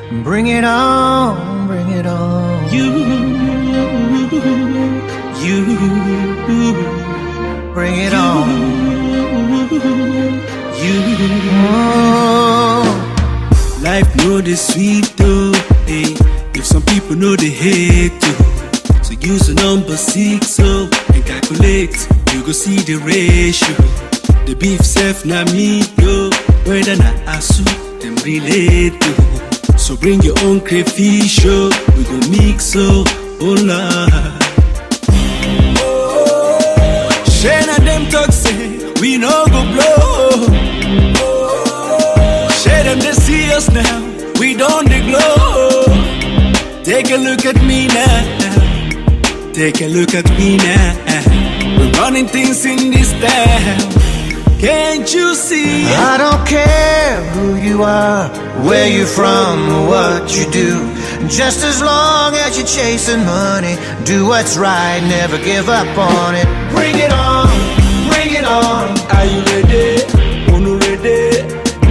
Bring it on, bring it on. You, bring it on. Life know the sweet though, hey. If some people know the hate too, so use the number 6 so and calculate, you go see the ratio. The beef self na me yo, whether na asu them relate to. So bring your own crayfish oh, we go mix oh, hola. Share na them talk say we no go blow. Share them they see us now, we don't dey glow. Take a look at me now, take a look at me now. We're running things in this town, can't you see? I don't care who you are, where you're from, or what you do. Just as long as you're chasing money, do what's right, never give up on it. Bring it on, bring it on. Are you ready? Unu ready?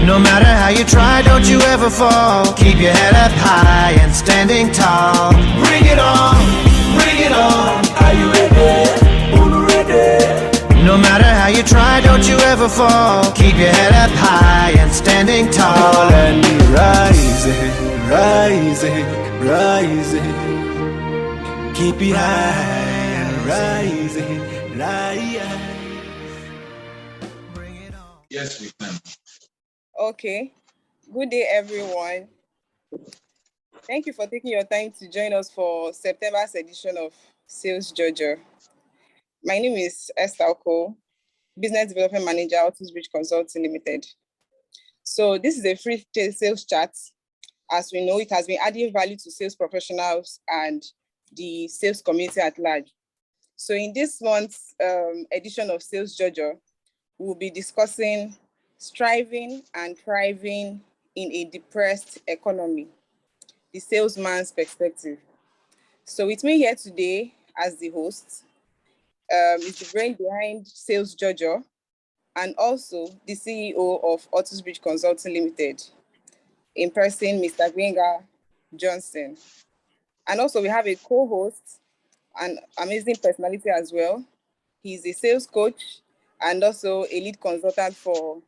No matter how you try, don't you ever fall. Keep your head up high and standing tall. Bring it on, bring it on. Are you ready? Unu ready? No matter how you try, don't you ever fall. Keep your head up high and standing tall. And rising, rising, rising. Keep it high, rising, rising. Bring it on. Yes, we can. Okay. Good day, everyone. Thank you for taking your time to join us for September's edition of Sales Jojo. My name is Esther Oko, Business Development Manager, Autos Bridge Consulting Limited. So this is a free sales chat. As we know, it has been adding value to sales professionals and the sales community at large. So in this month's edition of Sales Jojo, we'll be discussing striving and thriving in a depressed economy, the salesman's perspective. So with me here today as the host is the brain behind Sales Jojo and also the CEO of Autos Bridge Consulting Limited, in person, Mr. Gwenga Johnson. And also we have a co-host, an amazing personality as well. He's a sales coach and also a lead consultant for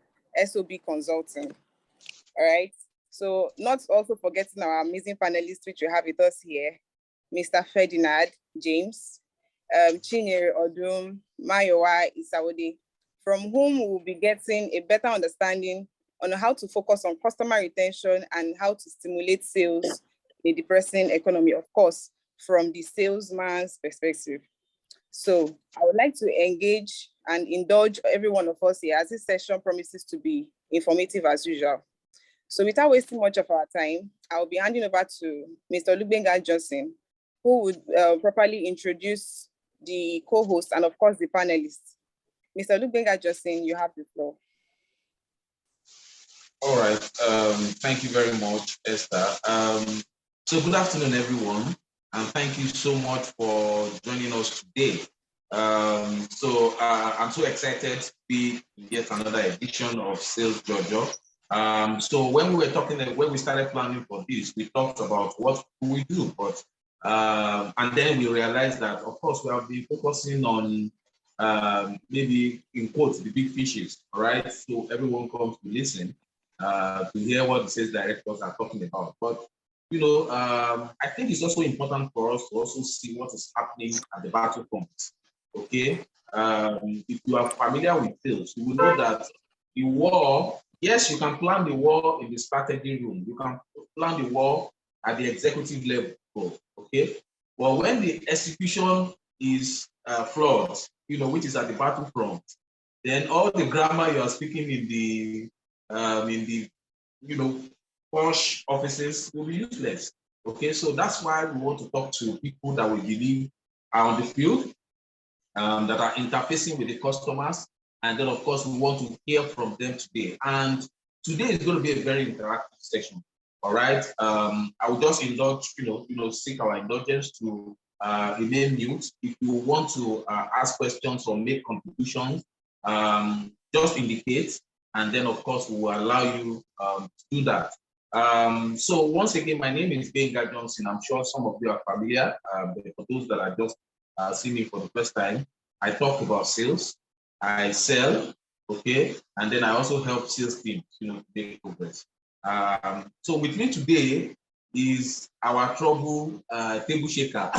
SOB Consulting. All right. So not also forgetting our amazing panelists, which we have with us here, Mr. Ferdinand James, Chinyere Odum, Mayowa Isawode, from whom we will be getting a better understanding on how to focus on customer retention and how to stimulate sales in a depressing economy, of course, from the salesman's perspective. So I would like to engage and indulge every one of us here, as this session promises to be informative as usual. So without wasting much of our time, I'll be handing over to Mr. Olubenga Johnson, who would properly introduce the co-host and of course the panelists. Mr. Olubenga Johnson, you have the floor. All right. Thank you very much, Esther. So good afternoon, everyone, and thank you so much for joining us today. I'm so excited to be in yet another edition of Sales Jojo. So when we started planning for this, we talked about what we do, but and then we realized that, of course, we have been focusing on maybe in quotes the big fishes, all right? So everyone comes to listen to hear what the sales directors are talking about. But you know, I think it's also important for us to also see what is happening at the battlefront. Okay, if you are familiar with sales, you will know that the war. Yes, you can plan the war in the strategy room. You can plan the war at the executive level. Okay, but when the execution is flawed, you know, which is at the battlefront, then all the grammar you are speaking in the posh offices will be useless. Okay, so that's why we want to talk to people that we believe are on the field, that are interfacing with the customers, and then of course we want to hear from them today. And today is going to be a very interactive session. All right, I will just indulge, seek our indulgence to remain mute. If you want to ask questions or make contributions, just indicate, and then of course we will allow you to do that. So once again, my name is Benga Johnson. I'm sure some of you are familiar, but for those that are just seeing me for the first time, I talk about sales, I sell, okay, and then I also help sales teams, to make progress. So with me today is our trouble table shaker.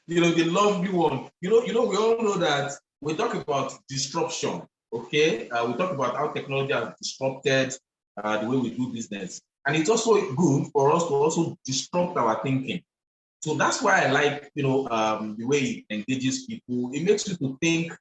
The lovely one. We all know that we talk about disruption, okay? We talk about how technology has disrupted the way we do business. And it's also good for us to also disrupt our thinking. So that's why I like, the way it engages people. It makes you to think,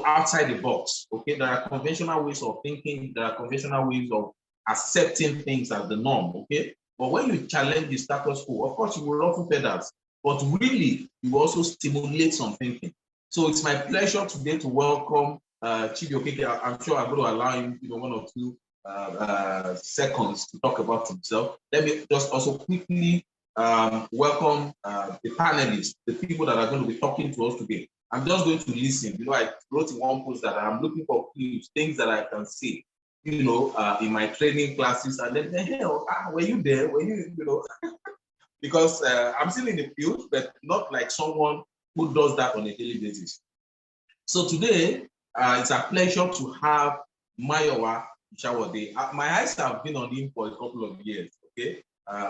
outside the box, okay? There are conventional ways of thinking. There are conventional ways of accepting things as the norm, okay? But when you challenge the status quo, of course, you will ruffle feathers, but really, you also stimulate some thinking. So it's my pleasure today to welcome Chidi Okeke. I'm sure I'm going to allow him, 1 or 2 seconds to talk about himself. Let me just also quickly welcome the panelists, the people that are going to be talking to us today. I'm just going to listen. I wrote in one post that I'm looking for clues, things that I can see, in my training classes, and then, hell, were you there? Were you, because I'm still in the field, but not like someone who does that on a daily basis. So today, it's a pleasure to have Mayowa Ishawade. My eyes have been on him for a couple of years, okay?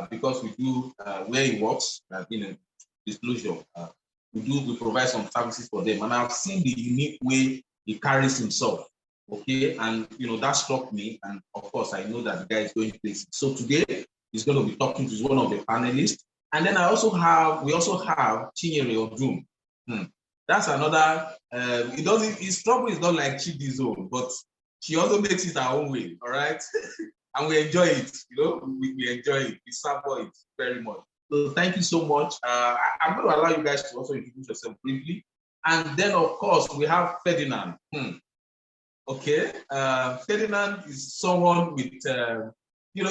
Because we do where he works, disclosure. We provide some services for them, and I've seen the unique way he carries himself, okay? And that struck me, and of course I know that the guy is going places. So today he's going to be talking to one of the panelists, and then we also have Chinyere Odum. That's another. His trouble is not like Chidi's own, but she also makes it her own way. All right, and we enjoy it. We enjoy it. We savour it very much. So thank you so much. I'm going to allow you guys to also introduce yourself briefly, and then of course we have Ferdinand. Okay, Ferdinand is someone with. You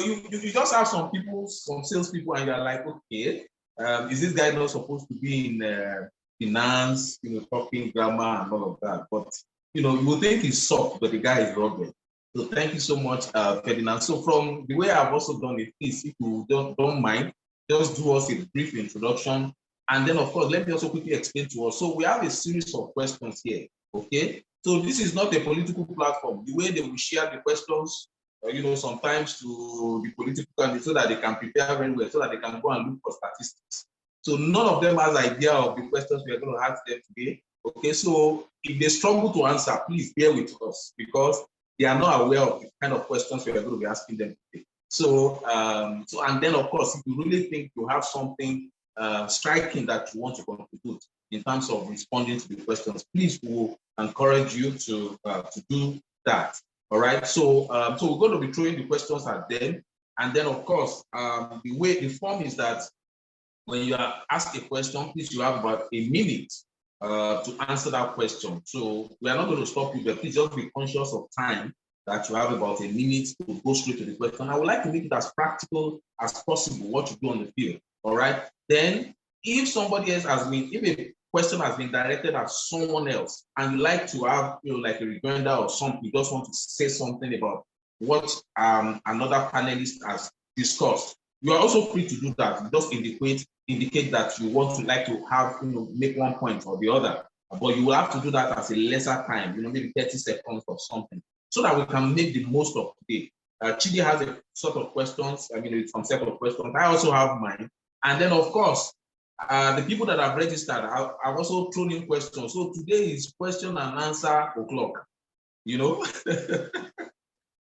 just have some salespeople, and you're like, okay, is this guy not supposed to be in finance, talking grammar and all of that? But you will think he's soft, but the guy is rugged. So thank you so much, Ferdinand. So from the way I've also done it, please, if you don't mind, just do us a brief introduction, and then of course let me also quickly explain to us. So we have a series of questions here. Okay, so this is not a political platform. The way they will share the questions, sometimes to the political candidates so that they can prepare very well, so that they can go and look for statistics. So none of them has idea of the questions we are going to ask them today. Okay, so if they struggle to answer, please bear with us because they are not aware of the kind of questions we are going to be asking them today. So and then of course, if you really think you have something striking that you want to contribute in terms of responding to the questions, please, we will encourage you to do that. All right. So we're going to be throwing the questions at them, and then of course, the form is that when you are asked a question, please, you have about a minute to answer that question. So we are not going to stop you, but please just be conscious of time, that you have about a minute to go straight to the question. I would like to make it as practical as possible what you do on the field. All right. Then if somebody else if a question has been directed at someone else and you like to have, like a rejoinder or something, you just want to say something about what another panelist has discussed, you are also free to do that. Just indicate that you want to like to have, make one point or the other, but you will have to do that at a lesser time, maybe 30 seconds or something, so that we can make the most of today. Chidi has a sort of questions, some set of questions. I also have mine. And then, of course, the people that have registered, I've also thrown in questions. So today is question and answer o'clock,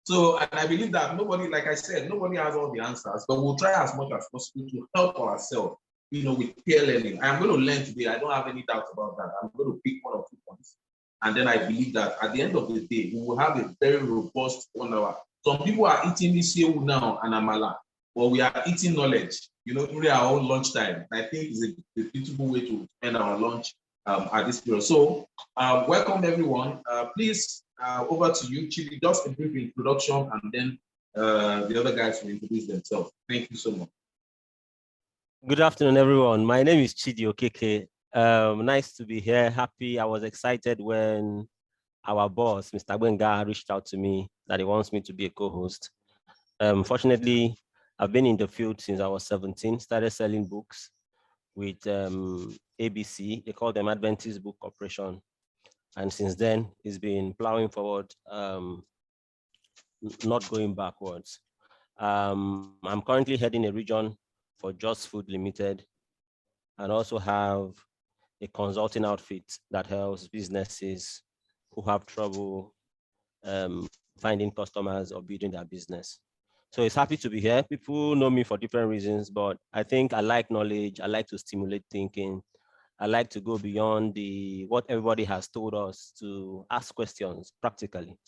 So, and I believe that nobody, like I said, nobody has all the answers, but we'll try as much as possible to help ourselves, with peer learning. I'm going to learn today. I don't have any doubt about that. I'm going to pick 1 or 2 points. And then I believe that at the end of the day, we will have a very robust 1 hour. Some people are eating Isiu now and Amala, but we are eating knowledge, during our own lunchtime. I think it's a beautiful way to spend our lunch at this period. So welcome everyone. Please, over to you, Chidi. Just a brief introduction, and then the other guys will introduce themselves. Thank you so much. Good afternoon, everyone. My name is Chidi Okeke. Nice to be here. Happy. I was excited when our boss, Mr. Benga, reached out to me that he wants me to be a co-host. Fortunately, I've been in the field since I was 17, started selling books with ABC, they call them Adventist Book Corporation. And since then, it's been plowing forward, not going backwards. I'm currently heading a region for Just Food Limited, and also have a consulting outfit that helps businesses who have trouble finding customers or building their business. So it's happy to be here. People know me for different reasons, but I think I like knowledge. I like to stimulate thinking. I like to go beyond what everybody has told us, to ask questions practically.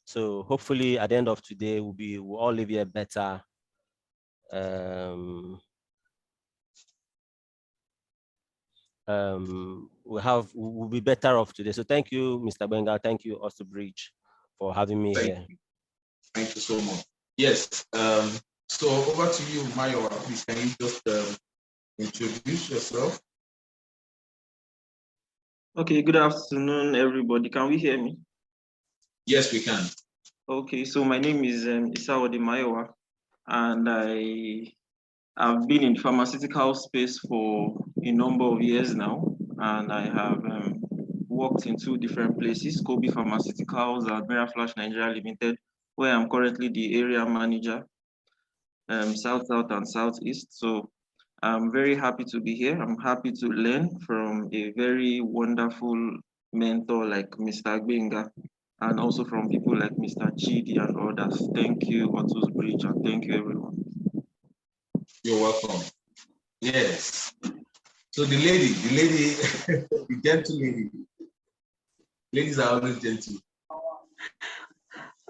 So hopefully at the end of today, we'll all live here better. We'll be better off today. So thank you, Mr. Benga. Thank you, also Bridge, for having me here. Thank you so much. Yes. So over to you, Mayo. Please, can you just introduce yourself? Okay, good afternoon, everybody. Can we hear me? Yes, we can. Okay, so my name is Isaode Mayowa, and I have been in pharmaceutical space for a number of years now, and I have worked in 2 different places, Kobe Pharmaceuticals and Miraflash Nigeria Limited, where I'm currently the area manager, South, South, and Southeast. So I'm very happy to be here. I'm happy to learn from a very wonderful mentor like Mr. Gbenga, and also from people like Mr. Chidi and others. Thank you, Otus Bridge, and thank you, everyone. You're welcome. Yes. So the lady, the gentle lady. Ladies are always gentle.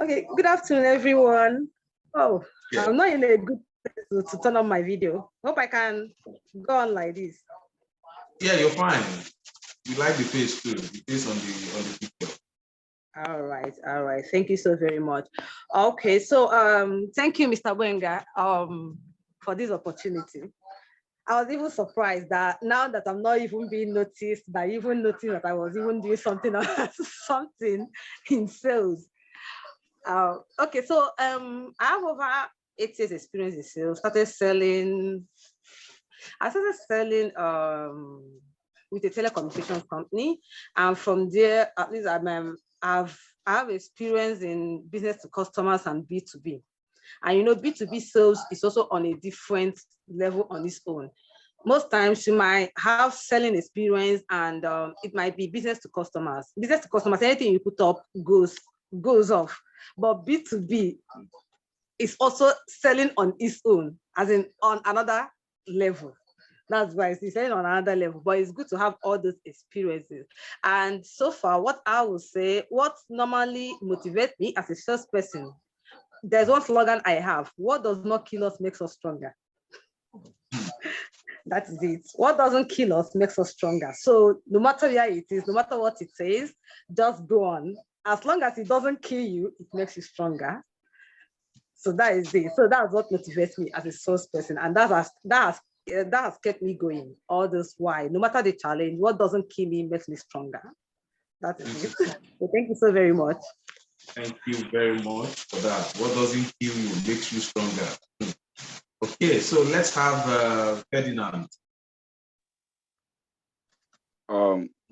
Okay, good afternoon, everyone. Oh, yeah. I'm not in a good place to turn on my video. Hope I can go on like this. Yeah, you're fine. You like the face too, the face on the picture. All right. Thank you so very much. Okay, so thank you, Mr. Benga, for this opportunity. I was even surprised that now that I'm not even being noticed, that even noticing that I was even doing something in sales. Okay, so I have over 8 years experience in sales. I started selling with a telecommunications company, and from there, at least I have experience in business to customers and B2B. And you know, B2B sales is also on a different level on its own. Most times you might have selling experience, and it might be business to customers. Business to customers, anything you put up goes off. But B2B is also selling on its own, as in on another level. That's why it's selling on another level, but it's good to have all those experiences. And so far, what I will say, what normally motivates me as a salesperson, there's one slogan I have: what does not kill us makes us stronger. That is it. What doesn't kill us makes us stronger. So no matter where it is, no matter what it says, just go on. As long as it doesn't kill you, it makes you stronger. So that is it. So that's what motivates me as a salesperson, and that has kept me going all this while. No matter the challenge, what doesn't kill me makes me stronger. That is it. So thank you so very much. Thank you very much for that. What doesn't kill you makes you stronger. Okay, so let's have Ferdinand.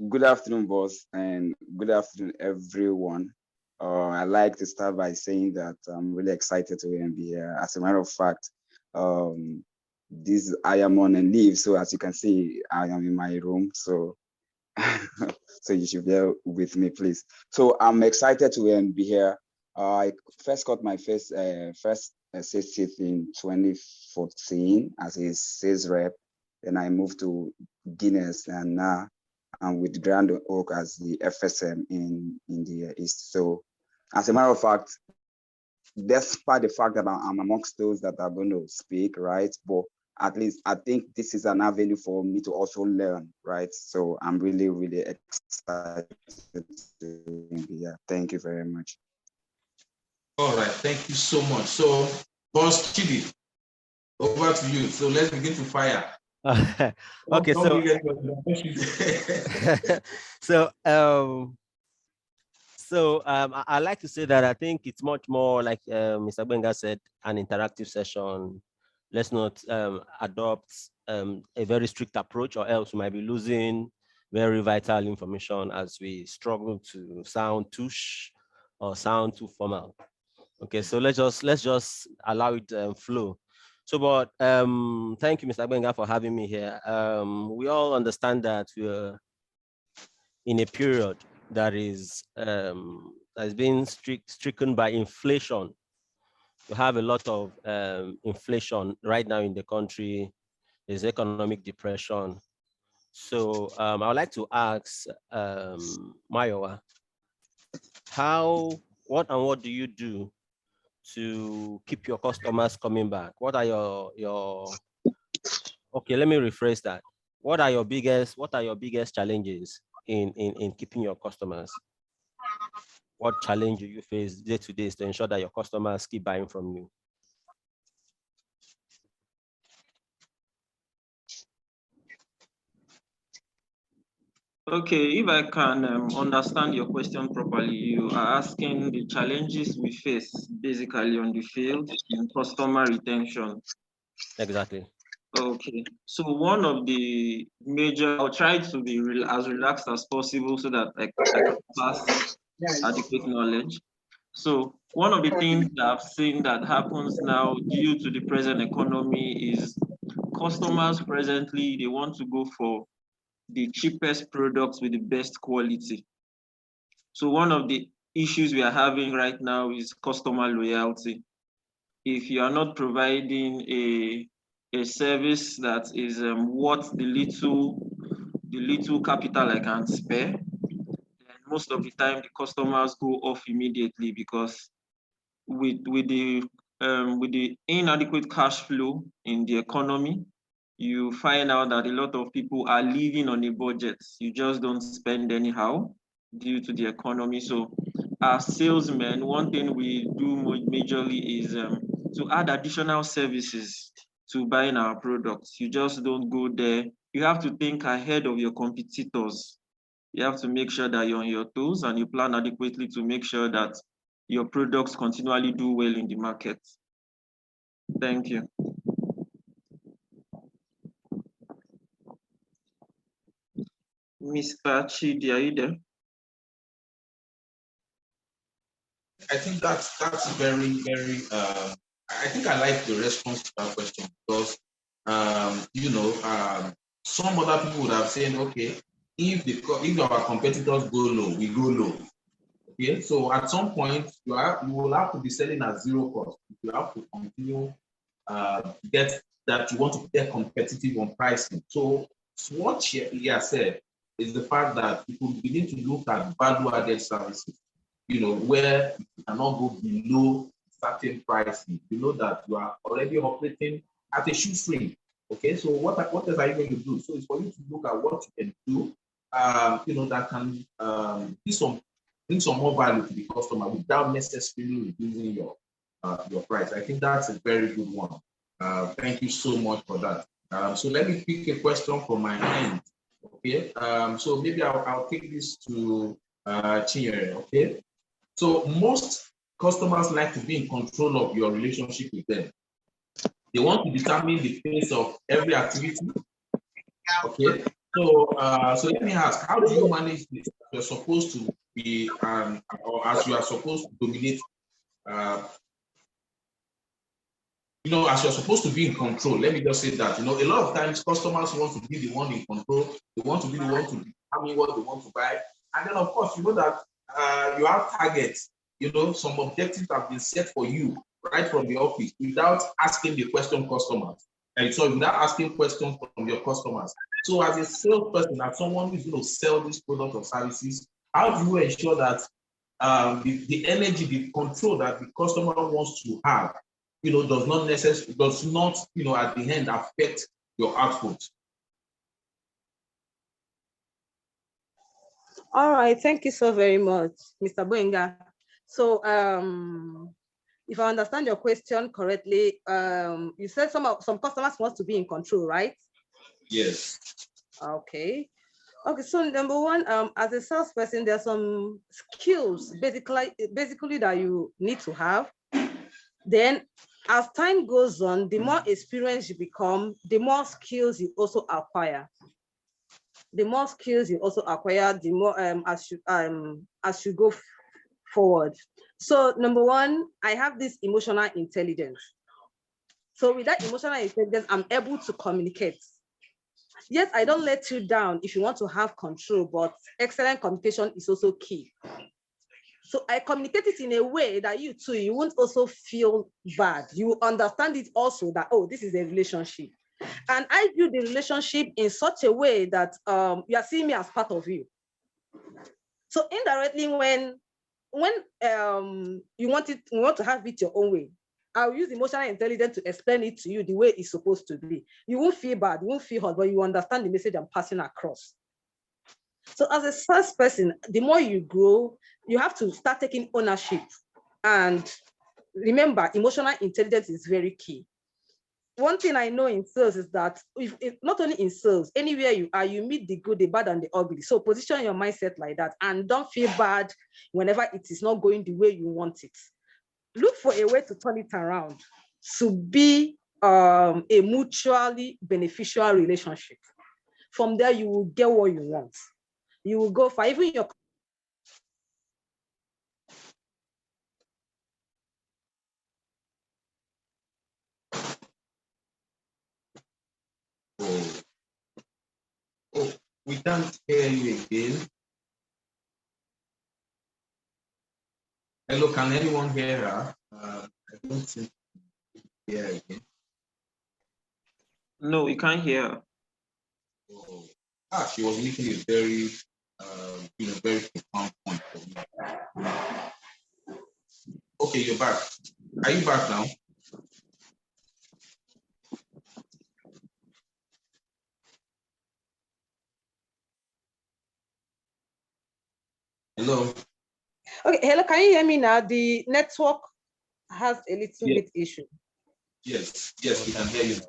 Good afternoon, boss, and good afternoon, everyone. I'd like to start by saying that I'm really excited to be here. As a matter of fact, I am on a leave, so as you can see, I am in my room. So, so you should bear with me, please. So I'm excited to be here. I first got my first sales teeth in 2014 as a sales rep. Then I moved to Guinness, and now I'm with Grand Oak as the FSM in the East. So, as a matter of fact, despite the fact that I'm amongst those that are going to speak, right? But at least I think this is an avenue for me to also learn, right? So I'm really, really excited to be here. Thank you very much. All right, thank you so much. So, Boss Chidi, over to you. So let's begin to fire. Okay, So I like to say that I think it's much more like Mr. Benga said, an interactive session. Let's not adopt a very strict approach, or else we might be losing very vital information as we struggle to sound touche or sound too formal. Okay, so let's just allow it flow. So, but thank you, Mr. Benga, for having me here. We all understand that we're in a period that is has been stricken by inflation. We have a lot of inflation right now in the country. There's economic depression. So I would like to ask Mayowa, what do you do to keep your customers coming back? What are your okay, let me rephrase that. What are your biggest challenges in keeping your customers? What challenge do you face day to day to ensure that your customers keep buying from you? Okay, if I can understand your question properly, you are asking the challenges we face basically on the field in customer retention. Exactly. Okay, so one of the major, I'll try to be as relaxed as possible so that I can pass adequate knowledge. So one of the things that I've seen that happens now due to the present economy is customers presently, they want to go for the cheapest products with the best quality. So one of the issues we are having right now is customer loyalty. If you are not providing a service that is worth the little capital I can spare, then most of the time the customers go off immediately, because with the inadequate cash flow in the economy, you find out that a lot of people are living on a budget. You just don't spend anyhow due to the economy. So as salesmen, one thing we do majorly is to add additional services to buying our products. You just don't go there. You have to think ahead of your competitors. You have to make sure that you're on your toes and you plan adequately to make sure that your products continually do well in the market. Thank you. Mr. Chidi, are you there? I think that's very. I think I like the response to that question, because some other people would have said, okay, if our competitors go low, we go low. Okay, so at some point you will have to be selling at zero cost. You have to continue get that you want to get competitive on pricing. So what he has said is the fact that people begin to look at value-added services, where you cannot go below certain pricing. You know that you are already operating at a shoestring. Okay, so what else are you going to do? So it's for you to look at what you can do, that can bring some more value to the customer without necessarily reducing your price. I think that's a very good one. Thank you so much for that. So let me pick a question from my end. Okay, so maybe I'll take this to Chinyere. Okay, so most customers like to be in control of your relationship with them. They want to determine the pace of every activity. Okay, so let me ask, how do you manage this? You're supposed to be, or as you are supposed to dominate, as you're supposed to be in control. Let me just say that, a lot of times customers want to be the one in control. They want to be the one to determine what they want to buy. And then, of course, that you have targets. Some objectives have been set for you right from the office without asking the question customers. And so without asking questions from your customers. So as a salesperson, as someone who's going to sell this product or services, how do you ensure that the energy, the control that the customer wants to have, does not at the end affect your output? All right, thank you so very much, Mr. Boenga. So if I understand your question correctly, you said some customers want to be in control, right? Yes. Okay. Okay, so number one, as a salesperson, there's some skills basically that you need to have. Then as time goes on, the more experience you become, the more skills you also acquire. The more skills you also acquire, the more as you go forward. So number one, I have this emotional intelligence. So with that emotional intelligence, I'm able to communicate. Yes, I don't let you down if you want to have control, but excellent communication is also key. So I communicate it in a way that you too, you won't also feel bad. You understand it also that, oh, this is a relationship. And I view the relationship in such a way that you are seeing me as part of you. So indirectly, when you want to have it your own way, I'll use emotional intelligence to explain it to you the way it's supposed to be. You won't feel bad, you won't feel hurt, but you understand the message I'm passing across. So as a salesperson, the more you grow, you have to start taking ownership. And remember, emotional intelligence is very key. One thing I know in sales is that if not only in sales, anywhere you are, you meet the good, the bad, and the ugly. So position your mindset like that and don't feel bad whenever it is not going the way you want it. Look for a way to turn it around to be a mutually beneficial relationship. From there, you will get what you want. You will go for even your Oh, we can't hear you again. Hello, can anyone hear her? I don't think hear her again. No, we can't hear her. Oh. She was making a very, very profound point for me. Okay, you're back. Are you back now? Hello. okay, hello, can you hear me now? The network has a little bit issue. Yes, we can hear you now.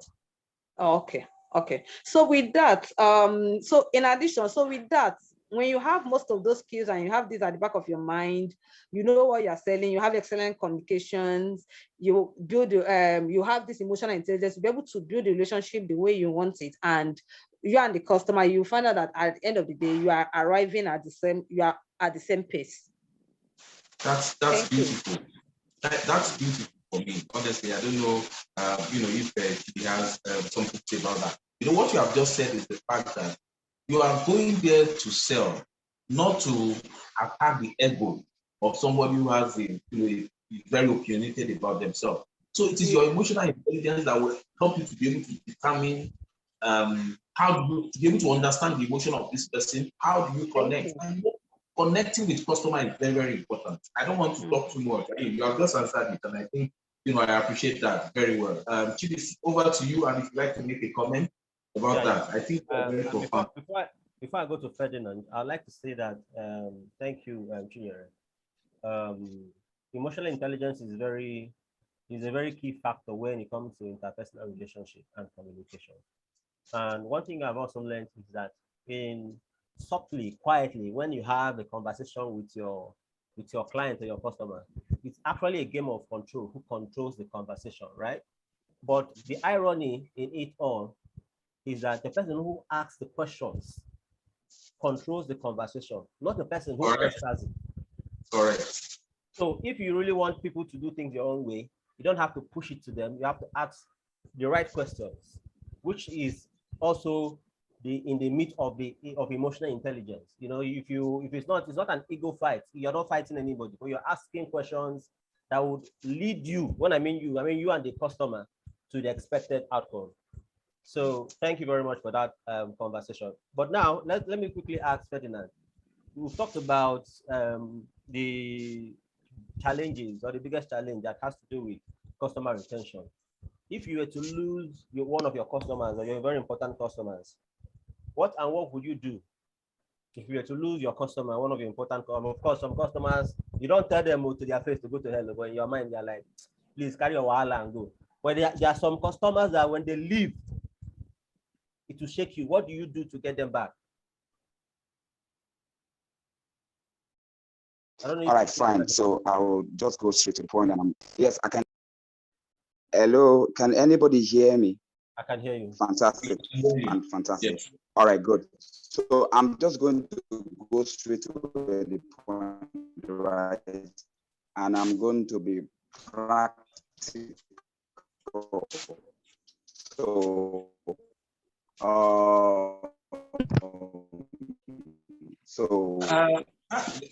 Oh, okay. So with that, so in addition, so with that, when you have most of those skills and you have this at the back of your mind, you know what you're selling, you have excellent communications, you build, you have this emotional intelligence to be able to build a relationship the way you want it, and you and the customer, you find out that at the end of the day, you are arriving at the same, you are at the same pace. That's beautiful. That's beautiful for me. Honestly, I don't know, if she has something to say about that. You know, what you have just said is the fact that you are going there to sell, not to attack the ego of somebody who has very opinionated about themselves. So it is your emotional intelligence that will help you to be able to determine how do you to be able to understand the emotion of this person. How do you connect? And connecting with customer is very, very important. I don't want to talk too much. You have just answered it, and I think I appreciate that very well. Chidi, over to you, and if you'd like to make a comment about that, I think very profound. Before I go to Ferdinand, I'd like to say that thank you, Chinyere. Emotional intelligence is a very key factor when it comes to interpersonal relationship and communication. And one thing I've also learned is that subtly, quietly, when you have a conversation with your client or your customer, it's actually a game of control. Who controls the conversation, right? But the irony in it all is that the person who asks the questions controls the conversation, not the person who answers it. Correct. So if you really want people to do things your own way, you don't have to push it to them. You have to ask the right questions, which is also in the meat of emotional intelligence. If it's not an ego fight, you're not fighting anybody, but you're asking questions that would lead you. When I mean you and the customer, to the expected outcome. So thank you very much for that conversation. But now let me quickly ask Ferdinand. We've talked about the challenges, or the biggest challenge that has to do with customer retention. If you were to lose one of your customers, or your very important customers, what would you do if you were to lose your customer, one of your important customers? Of course, some customers, you don't tell them to their face to go to hell, but in your mind, they're like, please carry your wahala and go. But there are some customers that when they leave, it will shake you. What do you do to get them back? I don't know. All right, fine. So I will just go straight to the point. And yes, I can. Hello, can anybody hear me? I can hear you. Fantastic. And fantastic. Yes. All right, good. So I'm just going to go straight to the point, right? And I'm going to be practical. So,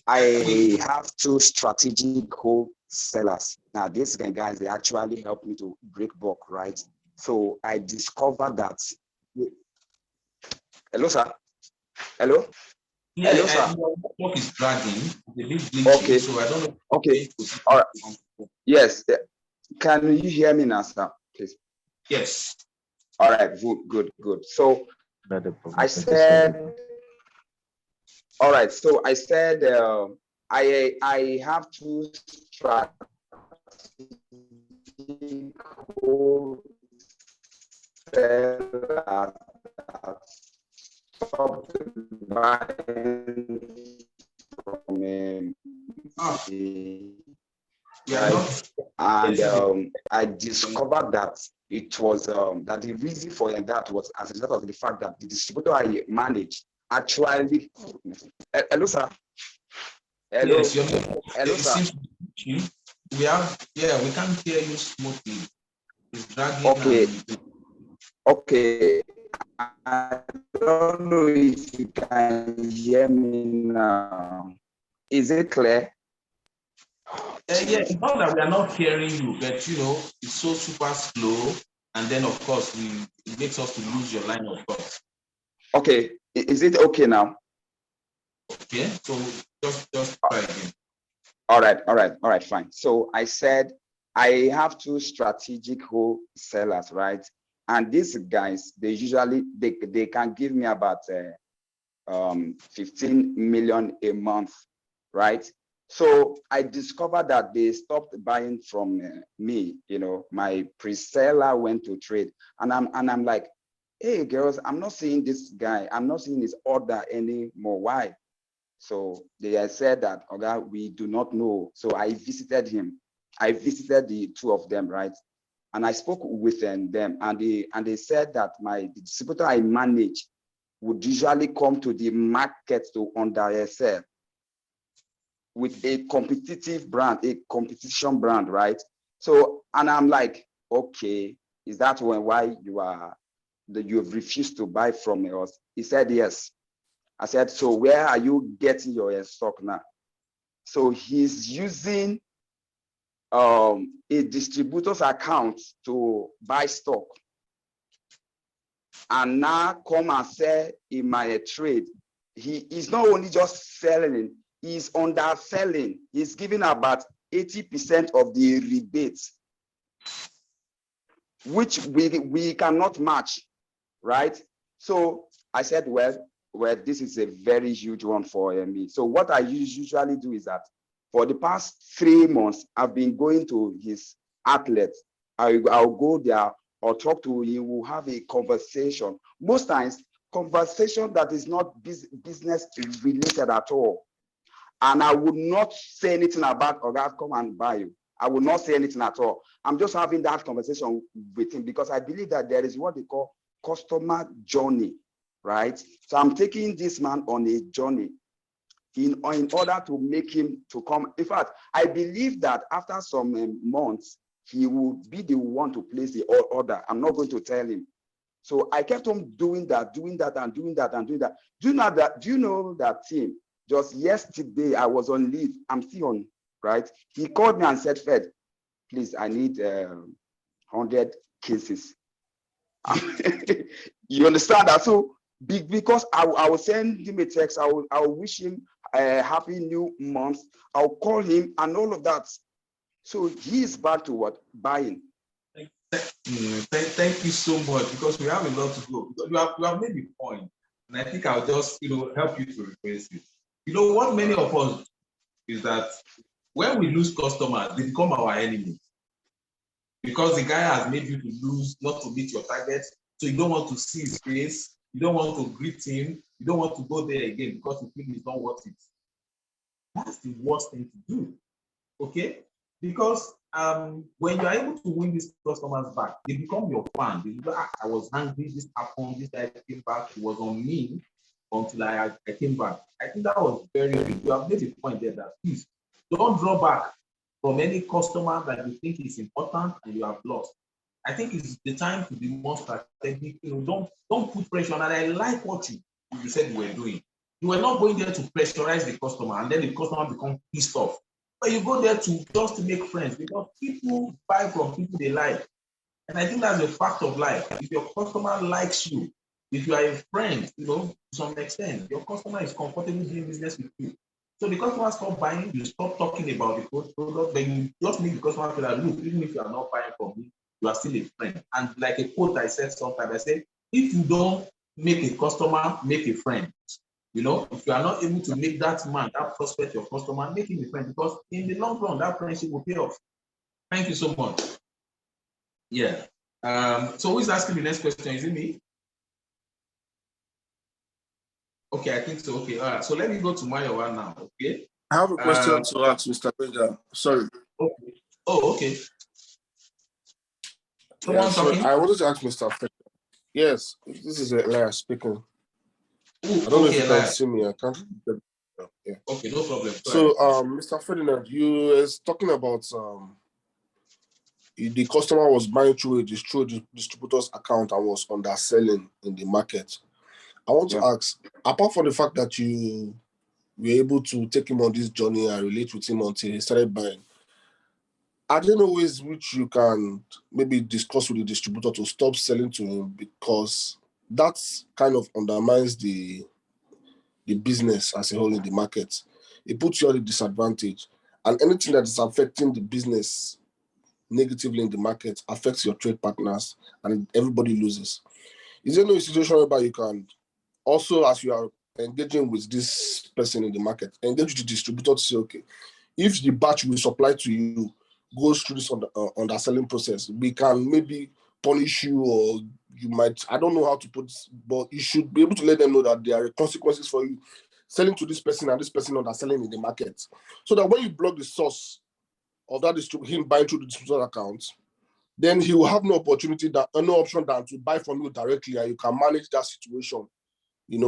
I have two strategic wholesalers. Now, these guys, they actually help me to break bulk, right? So I discovered that. Hello, sir. Hello. Yeah, Hello, sir. your network is dragging. It's a bit glitchy, Okay. so I don't know. Okay. All right. Yes. Can you hear me now, sir? Please. Yes. All right. Good. So I said. All right. So I said I have two strategic and I discovered that it was that the reason for that was as a result of the fact that the distributor I manage actually. Hello, sir. Hello. Yes, Hello, sir. We can't hear you smoothly. It's dragging. Okay. Okay. I don't know if you can hear me now. Is it clear? Yeah, it's not that we are not hearing you, but it's so super slow, and then of course it makes us to lose your line of thought. Okay, is it okay now? Okay, so just try again. All right, fine. So I said I have two strategic wholesalers, right? And these guys, they usually they can give me about 15 million a month, right? So I discovered that they stopped buying from me. My pre-seller went to trade, and I'm like, hey girls, I'm not seeing this guy. I'm not seeing his order anymore. Why? So they said that, okay, we do not know. So I visited him. I visited the two of them, right? And I spoke with them, and they said that the distributor I manage would usually come to the market to undersell with a competitive brand, a competition brand, right? So, and I'm like, okay, is that why you have refused to buy from us? He said yes. I said, so where are you getting your stock now? So he's using a distributor's account to buy stock and now come and sell in my trade. He is not only just selling, he's underselling. He's giving about 80% of the rebates, which we cannot match, right? So I said, well, this is a very huge one for me. So what I usually do is that for the past 3 months, I've been going to his outlet. I'll go there or talk to him. We'll have a conversation. Most times, conversation that is not business related at all. And I would not say anything about, oh God, come and buy you. I will not say anything at all. I'm just having that conversation with him because I believe that there is what they call customer journey, right? So I'm taking this man on a journey in order to make him to come. In fact, I believe that after some months, he will be the one to place the order. I'm not going to tell him. So I kept on doing that. Do you know that team? Just yesterday, I was on leave. I'm still on, right? He called me and said, Fed, please, I need 100 cases. You understand that? So because I will send him a text, I will wish him a happy new month. I'll call him and all of that. So he is back to what? Buying. Thank you so much, because we have a lot to go. You have made a point, and I think I'll just help you to replace it. What many of us is that when we lose customers, they become our enemies, because the guy has made you to lose, not to meet your target. So you don't want to see his face, you don't want to greet him, you don't want to go there again because you think it's not worth it. that's the worst thing to do. Okay? Because when you are able to win these customers back, they become your fan. They go, I was hungry, this happened, this guy came back, it was on me until I came back. I think that was very good. You have made a point there that please don't draw back from any customer that you think is important and you have lost. I think it's the time to be more strategic. Don't put pressure on. And I like what you said you were doing. You were not going there to pressurize the customer and then the customer becomes pissed off. But you go there to just to make friends because people buy from people they like. And I think that's a fact of life. If your customer likes you, if you are a friend, to some extent, your customer is comfortable doing business with you. So the customer stop buying, you stop talking about the product, then you just make the customer feel that, look, even if you are not buying from me, you are still a friend. And like a quote I said sometimes, I said, if you don't make a customer, make a friend. If you are not able to make that man, that prospect your customer, make him a friend because in the long run, that friendship will pay off. Thank you so much. Yeah. So who is asking the next question? Is it me? Okay, I think so. Okay, all right. So let me go to Mayowa now. Okay. I have a question to ask Mr. Benja. Sorry. Okay. Oh, okay. Yeah, so I wanted to ask Mr. Benja. Yes, this is Elias speaking. Ooh, I don't know if you can Elias. see me. I can't. Yeah. Okay, no problem. So, Mr. Ferdinand, you was talking about the customer was buying through a distributor's account and was underselling in the market. I want to ask, apart from the fact that you were able to take him on this journey and relate with him until he started buying, are there no ways which you can maybe discuss with the distributor to stop selling to him, because that kind of undermines the business as a whole in the market? It puts you at a disadvantage, and anything that is affecting the business negatively in the market affects your trade partners, and everybody loses. Is there no situation whereby you can also, as you are engaging with this person in the market, engage with the distributor to say, okay, if the batch we supply to you goes through this underselling process, we can maybe punish you, or you might, I don't know how to put this, but you should be able to let them know that there are consequences for you selling to this person and this person underselling in the market. So that when you block the source of that him buying through the distributor account, then he will have no opportunity, no option than to buy from you directly, and you can manage that situation,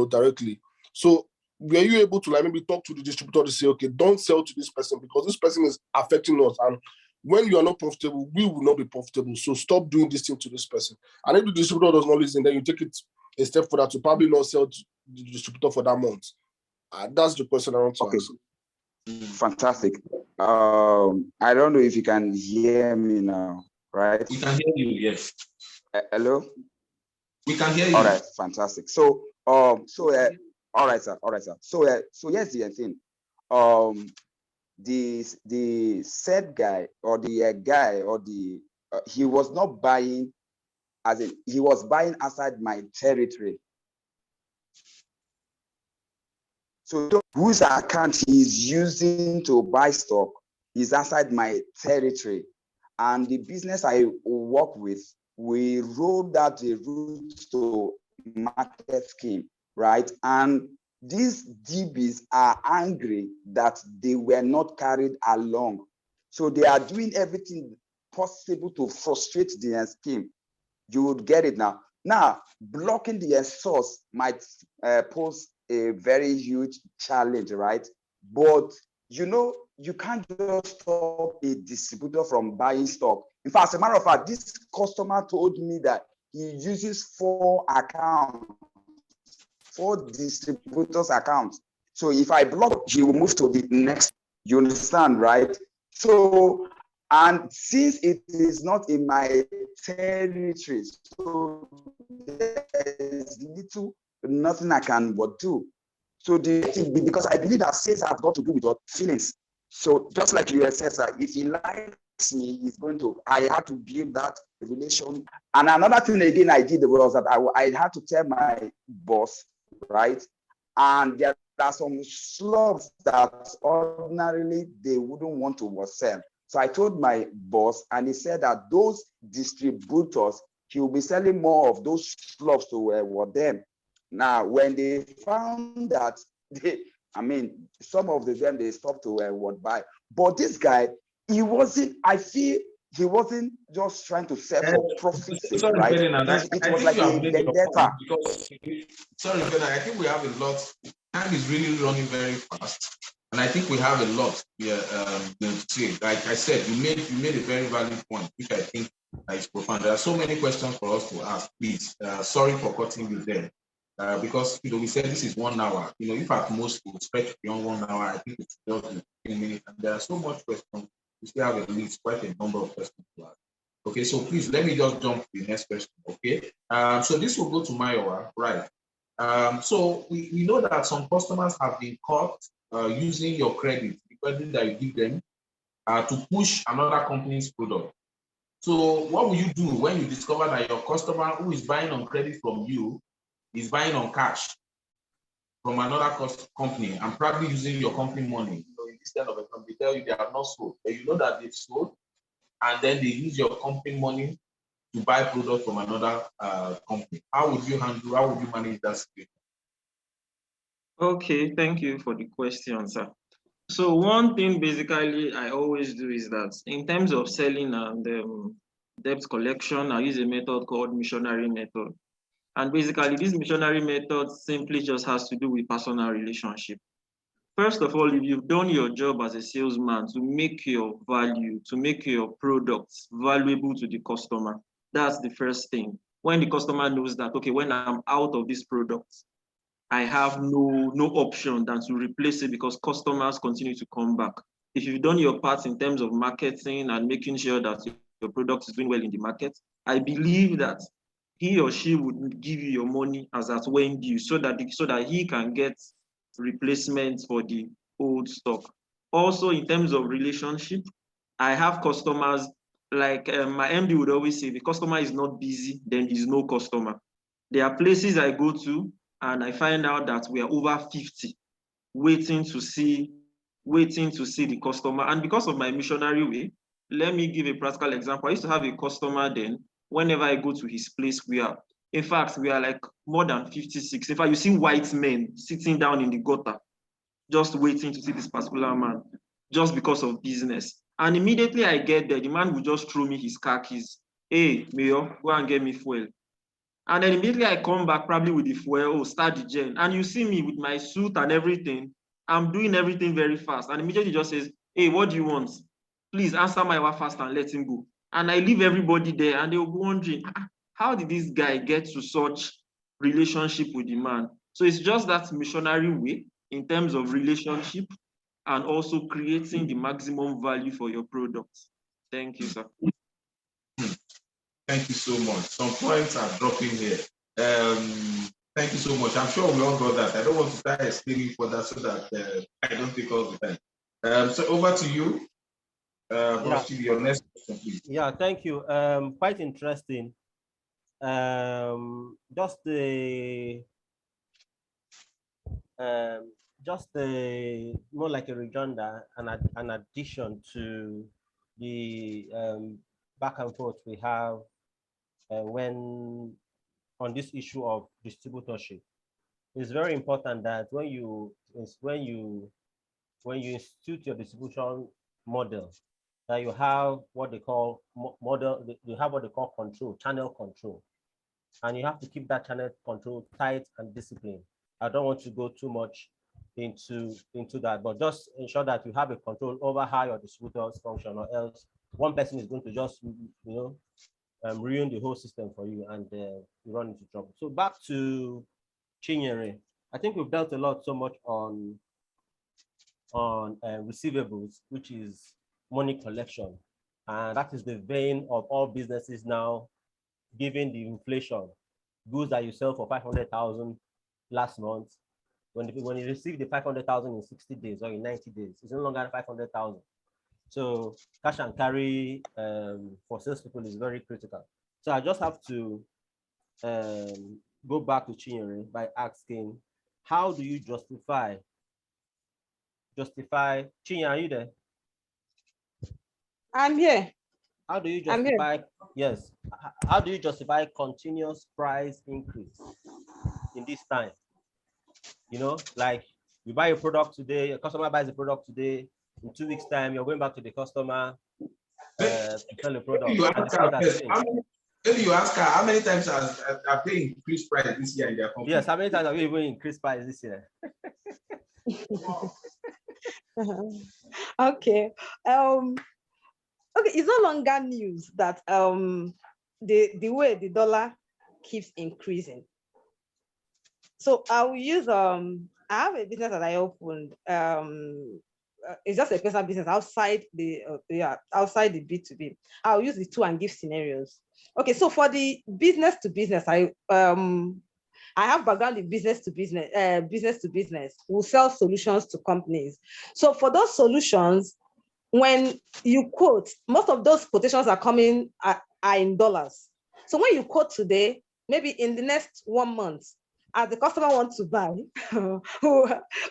directly. So were you able to maybe talk to the distributor to say, okay, don't sell to this person because this person is affecting us, and when you are not profitable, we will not be profitable. So stop doing this thing to this person. And if the distributor does not listen, then you take it a step further to probably not sell to the distributor for that month. That's the question I want to ask. Fantastic. I don't know if you can hear me now, right? We can hear you, yes. Hello? We can hear you. All right, fantastic. So, all right, sir. So here's the thing. The said guy or the he was not buying, as in he was buying outside my territory. So whose account he's using to buy stock is outside my territory. And the business I work with, we rolled out the route to market scheme, right? And these DBs are angry that they were not carried along. So they are doing everything possible to frustrate the scheme. You would get it now. Now, blocking the source might pose a very huge challenge, right? But you can't just stop a distributor from buying stock. In fact, as a matter of fact, this customer told me that he uses 4 distributors' accounts. So if I block, he will move to the next. You understand, right? So, and since it is not in my territory, so there's nothing I can do. So because I believe that sales have got to do with your feelings. So just like you said, sir, if he likes me, I had to build that relation. And another thing again I did was that I had to tell my boss, right? And there are some slots that ordinarily they wouldn't want to sell. So I told my boss, and he said that those distributors, he will be selling more of those slots to them. Now, when they found that I mean, some of them they stopped to what buy, but this guy, he wasn't. I feel he wasn't just trying to sell for profit's sake, Sorry, right? Ferdinand. It I was think like you have a made your point vendetta. because sorry, Ferdinand. I think we have a lot. Time is really running very fast, and I think we have a lot here to say. Like I said, you made a very valid point, which I think is profound. There are so many questions for us to ask. Please, sorry for cutting you there. Because we said this is 1 hour. If at most we would stretch beyond 1 hour, I think it's just 15 minutes. And there are so much questions. We still have a list, quite a number of questions to ask. Okay, so please let me just jump to the next question. Okay, so this will go to Mayowa, right? So we know that some customers have been caught using your credit, the credit that you give them, to push another company's product. So what will you do when you discover that your customer who is buying on credit from you is buying on cash from another company and probably using your company money? Instead of a company, they tell you they have not sold, but you know that they've sold, and then they use your company money to buy product from another company. How would you manage that situation? Okay, thank you for the question, sir. So one thing basically I always do is that in terms of selling and debt collection, I use a method called missionary method. And basically this missionary method simply just has to do with personal relationship. First of all, if you've done your job as a salesman to make your value, to make your products valuable to the customer, that's the first thing. When the customer knows that, okay, when I'm out of this product, I have no option than to replace it because customers continue to come back. If you've done your part in terms of marketing and making sure that your product is doing well in the market, I believe that he or she would give you your money as at when due so that he can get replacements for the old stock. Also, in terms of relationship, I have customers like my MD would always say, the customer is not busy, then he's no customer. There are places I go to and I find out that we are over 50 waiting to see the customer. And because of my missionary way, let me give a practical example. I used to have a customer then, whenever I go to his place, we are like more than 56. In fact, you see white men sitting down in the gutter, just waiting to see this particular man, just because of business. And immediately I get there, the man will just throw me his car keys. Hey, Mayor, go and get me fuel. And then immediately I come back probably with the fuel, start the gen. And you see me with my suit and everything. I'm doing everything very fast. And immediately just says, hey, what do you want? Please answer my word fast and let him go. And I leave everybody there and they'll be wondering, how did this guy get to such relationship with the man? So it's just that missionary way in terms of relationship and also creating the maximum value for your products. Thank you, sir. Thank you so much. Some points are dropping here. Thank you so much. I'm sure we all got that. I don't want to start explaining further so that I don't take all the time. So over to you, your next question, please. Yeah, thank you. Quite interesting. Just more like a rejoinder and an addition to the back and forth we have when on this issue of distributorship. It's very important that when you institute your distribution model, that you have what they call you have what they call channel control, and you have to keep that channel control tight and disciplined. I don't want to go too much into that, but just ensure that you have a control over how your distributors function, or else one person is going to just ruin the whole system for you, and you run into trouble. So back to Chinyere. I think we've dealt a lot so much on receivables, which is money collection, and that is the vein of all businesses now, given the inflation. Goods that you sell for 500,000 last month, when you receive the 500,000 in 60 days or in 90 days, it's no longer 500,000. So cash and carry for salespeople is very critical. So I just have to go back to Chinyere by asking, how do you justify? Chinyere, are you there? I'm here. How do you justify? Yes. How do you justify continuous price increase in this time? Like You buy a product today, a customer buys a product today, in 2 weeks' time, you're going back to the customer to sell a product. And the price has changed. Maybe you ask her how many times have they increased price this year in their company? Yes, how many times have you even increased price this year? Okay. Okay, it's no longer news that the way the dollar keeps increasing. So I will use I have a business that I opened. It's just a personal business outside the outside the B2B. I'll use the two and give scenarios. Okay, so for the business to business, I have background in business to business. We sell solutions to companies. So for those solutions, when you quote, most of those quotations are coming are in dollars. So when you quote today, maybe in the next 1 month, as the customer wants to buy, who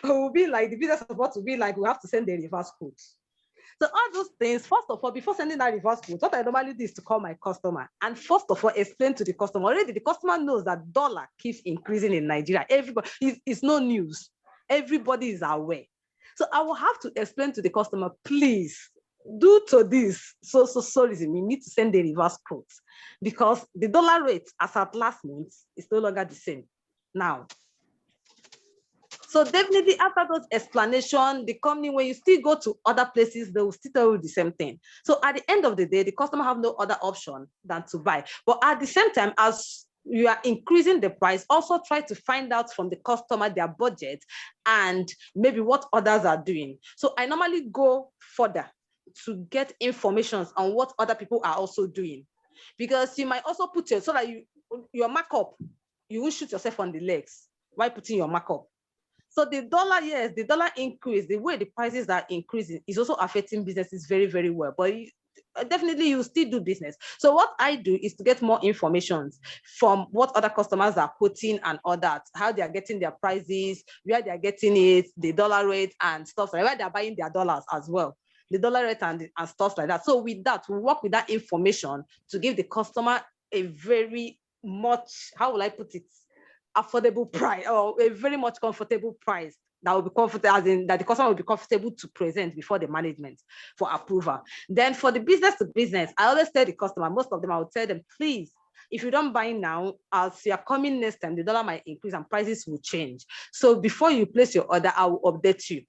will be like, the business support will be like, we have to send a reverse quote. So all those things, first of all, before sending that reverse quote, what I normally do is to call my customer and first of all, explain to the customer. Already the customer knows that dollar keeps increasing in Nigeria. Everybody, it's no news. Everybody is aware. So I will have to explain to the customer, please, due to this so reason, you need to send a reverse quote because the dollar rate as at last month is no longer the same now. So definitely after those explanation, the company, when you still go to other places, they will still tell you the same thing. So at the end of the day, the customer have no other option than to buy. But at the same time, as you are increasing the price, also try to find out from the customer their budget and maybe what others are doing. So I normally go further to get information on what other people are also doing. Because you might also put so that your markup, you won't shoot yourself on the legs while putting your markup. So the dollar, yes, the dollar increase, the way the prices are increasing is also affecting businesses very, very well. But definitely you still do business. So what I do is to get more information from what other customers are quoting and all that, how they are getting their prices, where they are getting it, the dollar rate and stuff like that, where they are buying their dollars as well, the dollar rate and stuff like that. So with that, we work with that information to give the customer a very much, how will I put it, affordable price or a very much comfortable price that will be comfortable, as in that the customer will be comfortable to present before the management for approval. Then for the business to business, I always tell the customer, most of them, I will tell them, please, if you don't buy now, as you're coming next time, the dollar might increase and prices will change. So before you place your order, I will update you.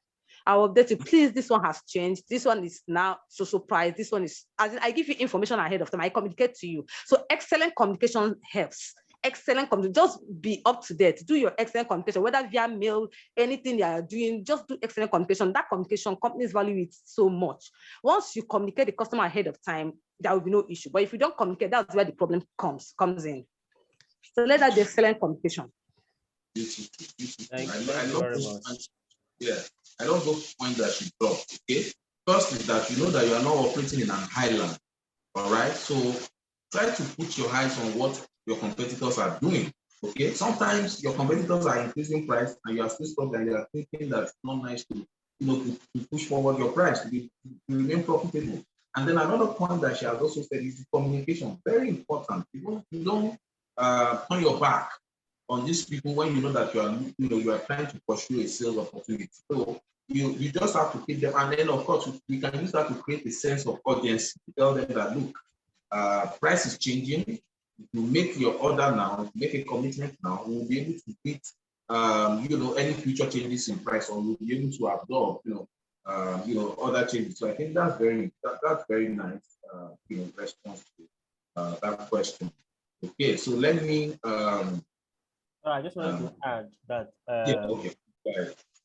I will update you, please, this one has changed. This one is now so price. This one is, as in, I give you information ahead of time. I communicate to you. So excellent communication helps. Excellent communication, just be up to date, do your excellent communication, whether via mail, anything you are doing, just do excellent communication. That communication, companies value it so much. Once you communicate the customer ahead of time, there will be no issue. But if you don't communicate, that's where the problem comes in. So let that be excellent communication. Thank you very much. Yeah, I love those points that you dropped. Okay, first is that you know that you are not operating in an island. All right, so try to put your eyes on what your competitors are doing. Okay, sometimes your competitors are increasing price and you are still stuck and you are thinking that it's not nice to, to push forward your price to remain profitable. And then another point that she has also said is communication, very important. You don't turn your back on these people when you know that you are trying to pursue a sales opportunity. So you just have to keep them, and then of course we can use that to create a sense of urgency to tell them that look, price is changing. If you make your order now, make a commitment now, we will be able to beat any future changes in price, or we'll be able to absorb other changes. So I think that's very nice response to that question. Okay, so let me I just wanted to add that okay.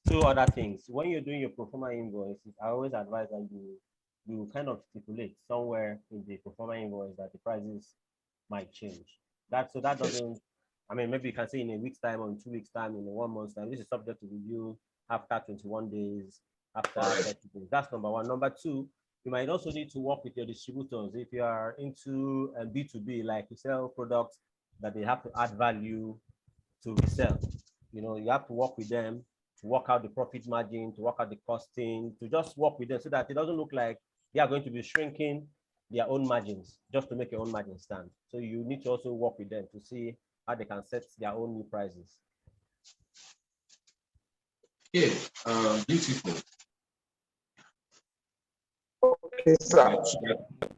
two other things. When you're doing your pro forma invoice, I always advise that you kind of stipulate somewhere in the pro forma invoice that the prices might change. That doesn't, I mean, maybe you can say in a week's time or in 2 weeks' time, in a 1 month's time. This is subject to review after 21 days, after 30 days. That's number one. Number two, you might also need to work with your distributors. If you are into B2B, like you sell products that they have to add value to resell, you have to work with them to work out the profit margin, to work out the costing, to just work with them so that it doesn't look like they are going to be shrinking their own margins just to make your own margin stand. So you need to also work with them to see how they can set their own new prices. Okay, beautiful. Okay, sir.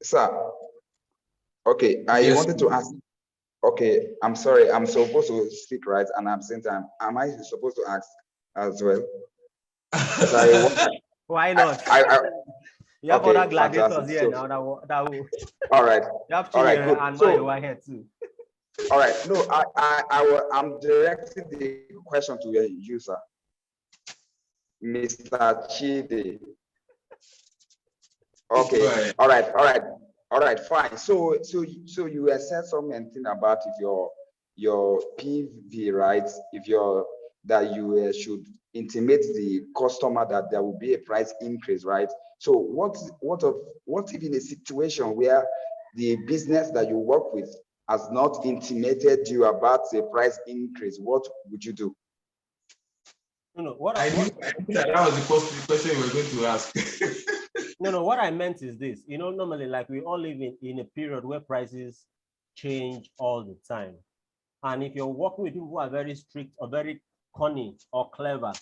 Sir. Okay, I Yes. wanted to ask. Okay, I'm sorry. I'm supposed to speak, right? And at the same time, am I supposed to ask as well? Because Why not? You have okay, other gladiators fantastic. here So, now that will all right, you have all right, Chinyere good. and So, Mayowa here too. all right, no, I'm directing the question to your user, Mr. Chide. Okay, all right, fine. So you had said something about if your PV, right? If you're that you should intimate the customer that there will be a price increase, right? So what if in a situation where the business that you work with has not intimated you about the price increase, what would you do? No, I knew that was the question you were going to ask. no, what I meant is this. Normally, like we all live in a period where prices change all the time. And if you're working with people who are very strict or very cunning or clever,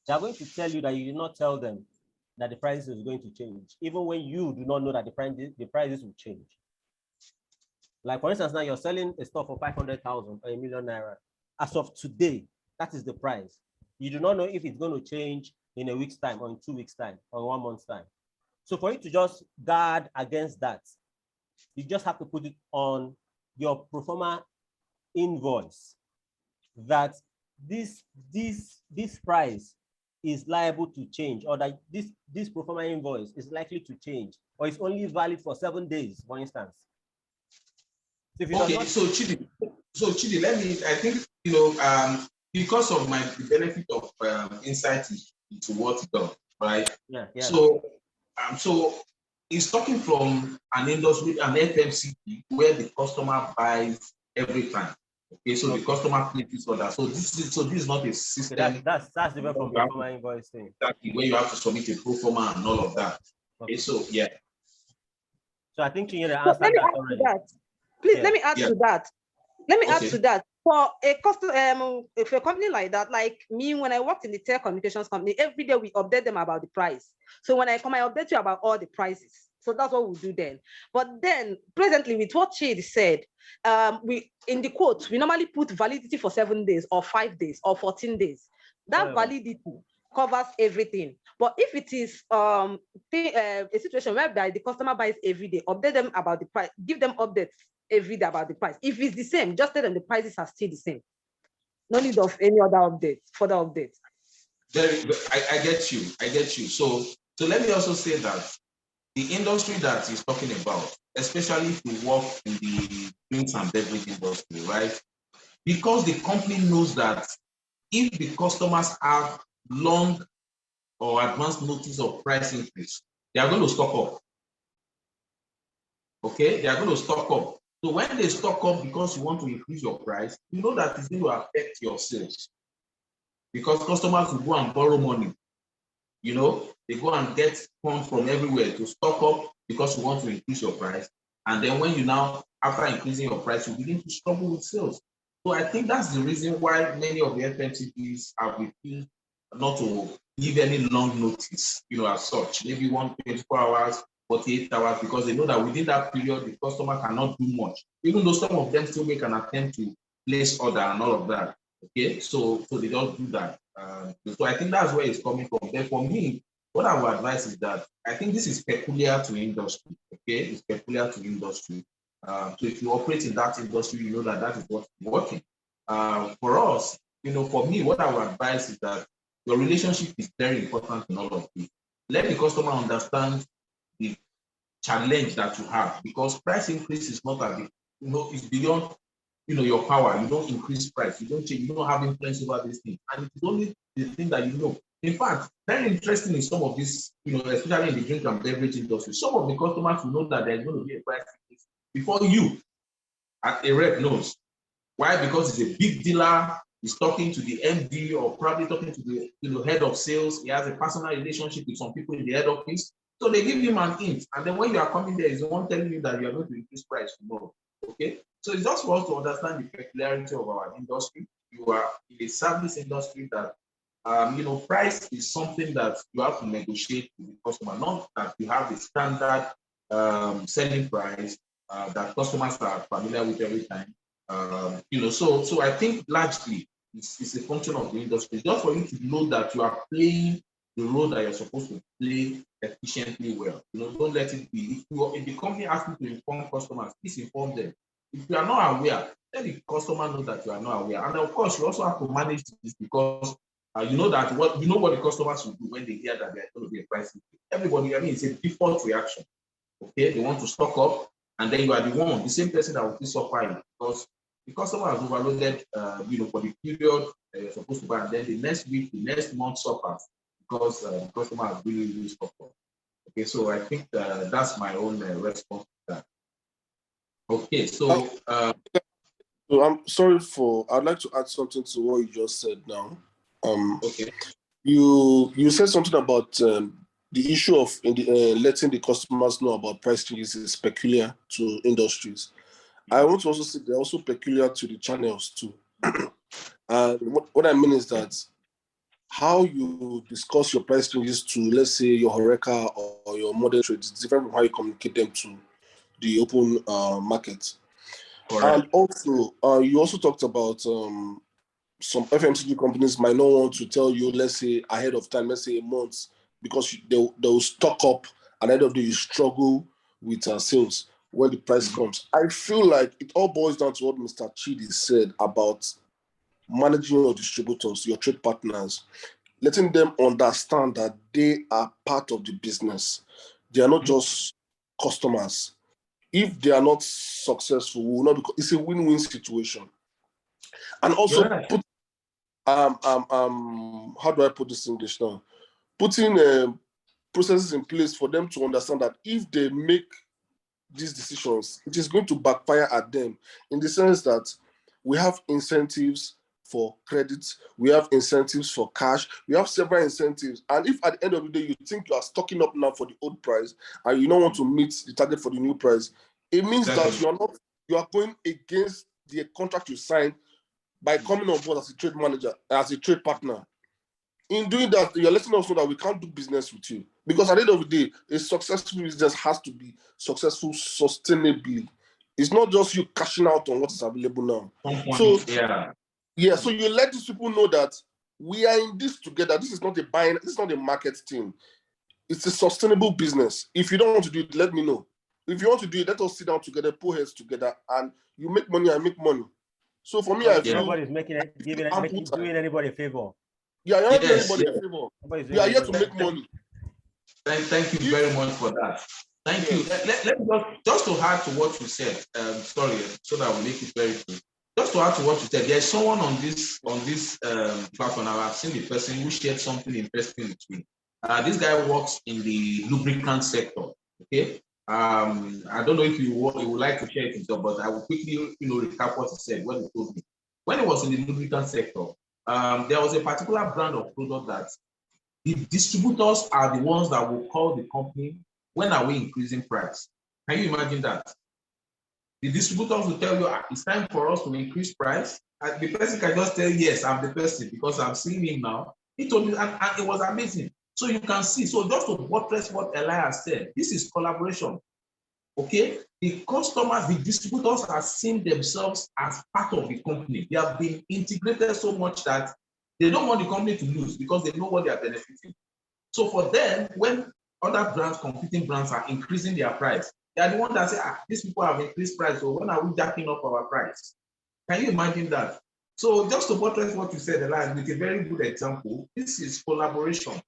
they're going to tell you that you did not tell them that the prices is going to change, even when you do not know that the prices will change. Like for instance, now you're selling a store for 500,000 or ₦1,000,000. As of today, that is the price. You do not know if it's going to change in a week's time or in 2 weeks' time or 1 month's time. So for you to just guard against that, you just have to put it on your pro forma invoice that this price is liable to change, or that this pro forma invoice is likely to change, or it's only valid for 7 days, for instance. So if okay, so Chidi, I think, because of the benefit of insight into what's done, right? Yeah. So it's talking from an industry, an FMCG, where the customer buys every time. Okay, so the customer places order. So this is not a system. Okay, that's different from pro forma invoice thing. Exactly, where you have to submit a pro forma and all of that. Okay, so yeah. So I think Chinyere answered that already. Please, let me add to that. Let me add to that. For a customer, if a company like that, like me, when I worked in the telecommunications company, every day we update them about the price. So when I come, I update you about all the prices. So that's what we do then. But then presently, with what Chidi said, we in the quote, we normally put validity for 7 days or 5 days or 14 days. That validity covers everything. But if it is a situation whereby the customer buys every day, update them about the price, give them updates every day about the price. If it's the same, just tell them the prices are still the same. No need of any other updates, further updates. Very good. I get you. So let me also say that the industry that he's talking about, especially if you work in the drinks and beverage industry, right? Because the company knows that if the customers have long or advanced notice of price increase, they are going to stock up. Okay, they are going to stock up. So when they stock up because you want to increase your price, you know that it's going to affect your sales. Because customers will go and borrow money. They go and get funds from everywhere to stock up because you want to increase your price. And then when you now, after increasing your price, you begin to struggle with sales. So I think that's the reason why many of the FMCGs have refused not to give any long notice, as such, maybe 24 hours, 48 hours, because they know that within that period, the customer cannot do much, even though some of them still make an attempt to place order and all of that. Okay, so they don't do that. So I think that's where it's coming from. Then for me, what I would advise is that I think this is peculiar to industry. Okay, it's peculiar to industry. So if you operate in that industry, you know that is what's working. For us, for me, what I would advise is that your relationship is very important in all of this. Let the customer understand the challenge that you have, because price increase is not a big, it's beyond your power. You don't increase price, you don't change, you don't have influence over this thing, and it's only the thing that you know. In fact, very interesting in some of this, especially in the drink and beverage industry, some of the customers will know that there's going to be a price increase before you, as a rep, knows. Why? Because it's a big dealer. He's talking to the MD or probably talking to the head of sales. He has a personal relationship with some people in the head office. So they give him an hint. And then when you are coming there, he's the one telling you that you are going to increase price tomorrow. Okay? So it's just for us to understand the peculiarity of our industry. You are in a service industry that price is something that you have to negotiate with the customer, not that you have a standard selling price that customers are familiar with every time. So I think largely it's a function of the industry, just for you to know that you are playing the role that you're supposed to play efficiently well. Don't let it be. If the company asks you to inform customers, please inform them. If you are not aware, let the customer know that you are not aware. And of course, you also have to manage this because you know what the customers will do when they hear that there's going to be a price increase. Everybody, it's a default reaction. Okay, they want to stock up, and then you are the same person that will be suffering because the customer has overloaded, for the period you're supposed to buy, and then the next week, the next month suffers because the customer has really stocked up. Okay, so I think that's my own response to that. Okay, so so I'm sorry I'd like to add something to what you just said now. Okay. You said something about the issue of letting the customers know about price changes is peculiar to industries. I want to also say they're also peculiar to the channels too. And what I mean is that how you discuss your price changes to, let's say, your Horeca or your modern trade is different from how you communicate them to the open market. Correct. And also, you also talked about some FMCG companies might not want to tell you, let's say, ahead of time, let's say a month, because they'll stock up, and at the end of the day, you struggle with sales when the price comes. I feel like it all boils down to what Mr. Chidi said about managing your distributors, your trade partners, letting them understand that they are part of the business. They are not just customers. If they are not successful, we will not it's a win-win situation. And also put how do I put this in English now? Putting processes in place for them to understand that if they make these decisions, it is going to backfire at them, in the sense that we have incentives for credit, we have incentives for cash, we have several incentives. And if at the end of the day you think you are stocking up now for the old price and you don't want to meet the target for the new price, it means that you are going against the contract you signed by coming on board as a trade manager, as a trade partner. In doing that, you're letting us know that we can't do business with you. Because at the end of the day, a successful business has to be successful sustainably. It's not just you cashing out on what is available now. So you let these people know that we are in this together. This is not a buying, this is not a market thing. It's a sustainable business. If you don't want to do it, let me know. If you want to do it, let us sit down together, put heads together, and you make money, I make money. So for me, I feel nobody's doing anybody a favor. Yeah, you're not doing anybody a favor. We are here to make money. Thank you very much for that. Thank you. Let just to add to what you said, sorry, so that we make it very clear. Just to add to what you said, there's someone on this platform. I've seen the person who shared something interesting with me. This guy works in the lubricant sector. Okay. I don't know if you would like to share it himself, but I will quickly, recap what he said, what he told me. When he was in the lubricant sector, there was a particular brand of product that the distributors are the ones that will call the company, when are we increasing price? Can you imagine that? The distributors will tell you, it's time for us to increase price. And the person can just tell, yes, I'm the person because I'm seeing him now. He told me, and it was amazing. So you can see, so just to buttress what Elias said, this is collaboration. Okay, the customers, the distributors are seeing themselves as part of the company. They have been integrated so much that they don't want the company to lose because they know what they are benefiting. So for them, when other brands, competing brands, are increasing their price, they are the ones that say, these people have increased price, so when are we jacking up our price? Can you imagine that? So just to buttress what you said, Elias, with a very good example, this is collaboration.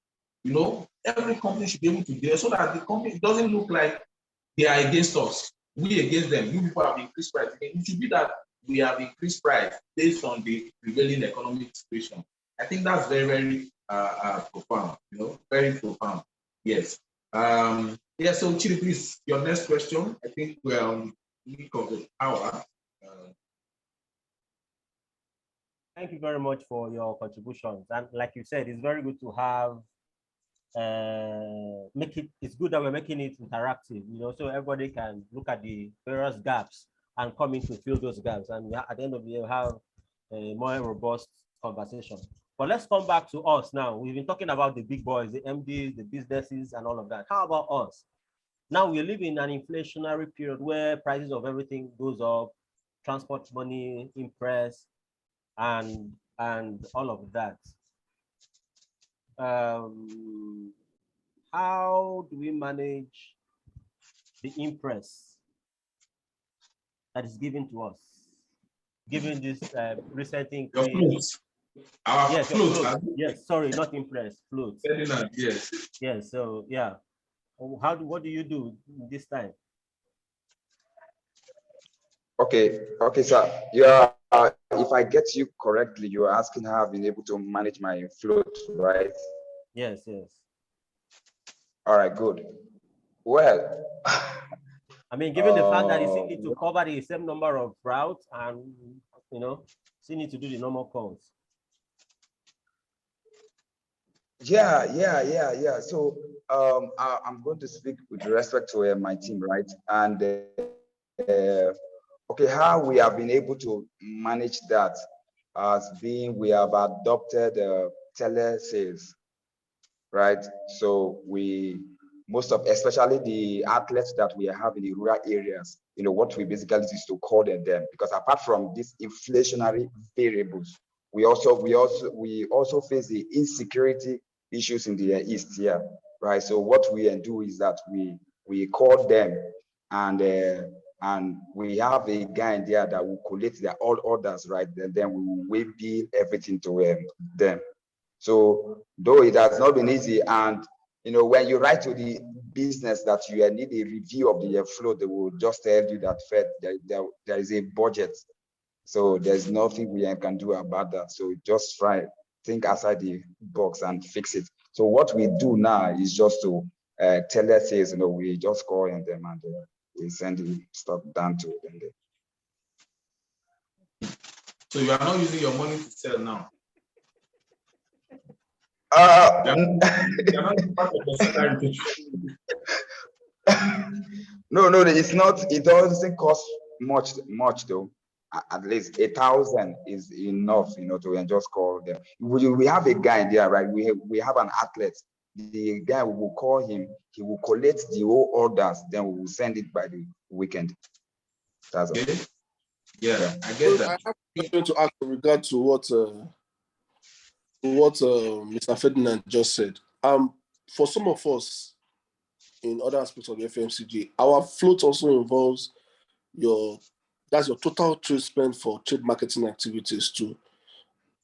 Every company should be able to do it so that the company doesn't look like they are against us, we against them. You people have increased price. It should be that we have increased price based on the prevailing economic situation. I think that's very, very profound. Very profound. Yes. So Chidi, please, your next question. I think we're on the week of the hour. Thank you very much for your contributions. And like you said, it's very good to have it's good that we're making it interactive, so everybody can look at the various gaps and come in to fill those gaps, and at the end of the day we have a more robust conversation. But let's come back to us now. We've been talking about the big boys, the MDs, the businesses, and all of that. How about us? Now we live in an inflationary period where prices of everything goes up, transport money, impress, and all of that. How do we manage the impress that is given to us, given this recent increase? Yes, float. Yes, sorry, not impress, float. Yes. Yes, so yeah. What do you do this time? Okay, sir. Yeah, if I get you correctly, you are asking how I've been able to manage my float, right? Yes. All right, good. Well, I mean, given the fact that you still need to cover the same number of routes and, still need to do the normal calls. Yeah. So I'm going to speak with respect to my team, right? And okay, how we have been able to manage that as being we have adopted telesales, right? So most of, especially the outlets that we have in the rural areas, what we basically is to call them, because apart from these inflationary variables, we also face the insecurity issues in the east here, right? So what we do is that we call them, and we have a guy there that will collect their all orders, right? Then we will bill everything to them. So though it has not been easy, and when you write to the business that you need a review of the flow, they will just tell you that there is a budget. So there's nothing we can do about that. So just think outside the box and fix it. So what we do now is just to tell us, we just call them and we send the stuff down to them. So you are not using your money to sell now. No, it's not. It doesn't cost much though. At least 1,000 is enough, to just call them. We have a guy there, right? We have an outlet. The guy, we will call him. He will collect the whole orders. Then we will send it by the weekend. That's okay. all. Yeah, I get that. I have a question to ask in regard to what Mr. Ferdinand just said. For some of us in other aspects of the FMCG, our float also involves your total trade spend for trade marketing activities too.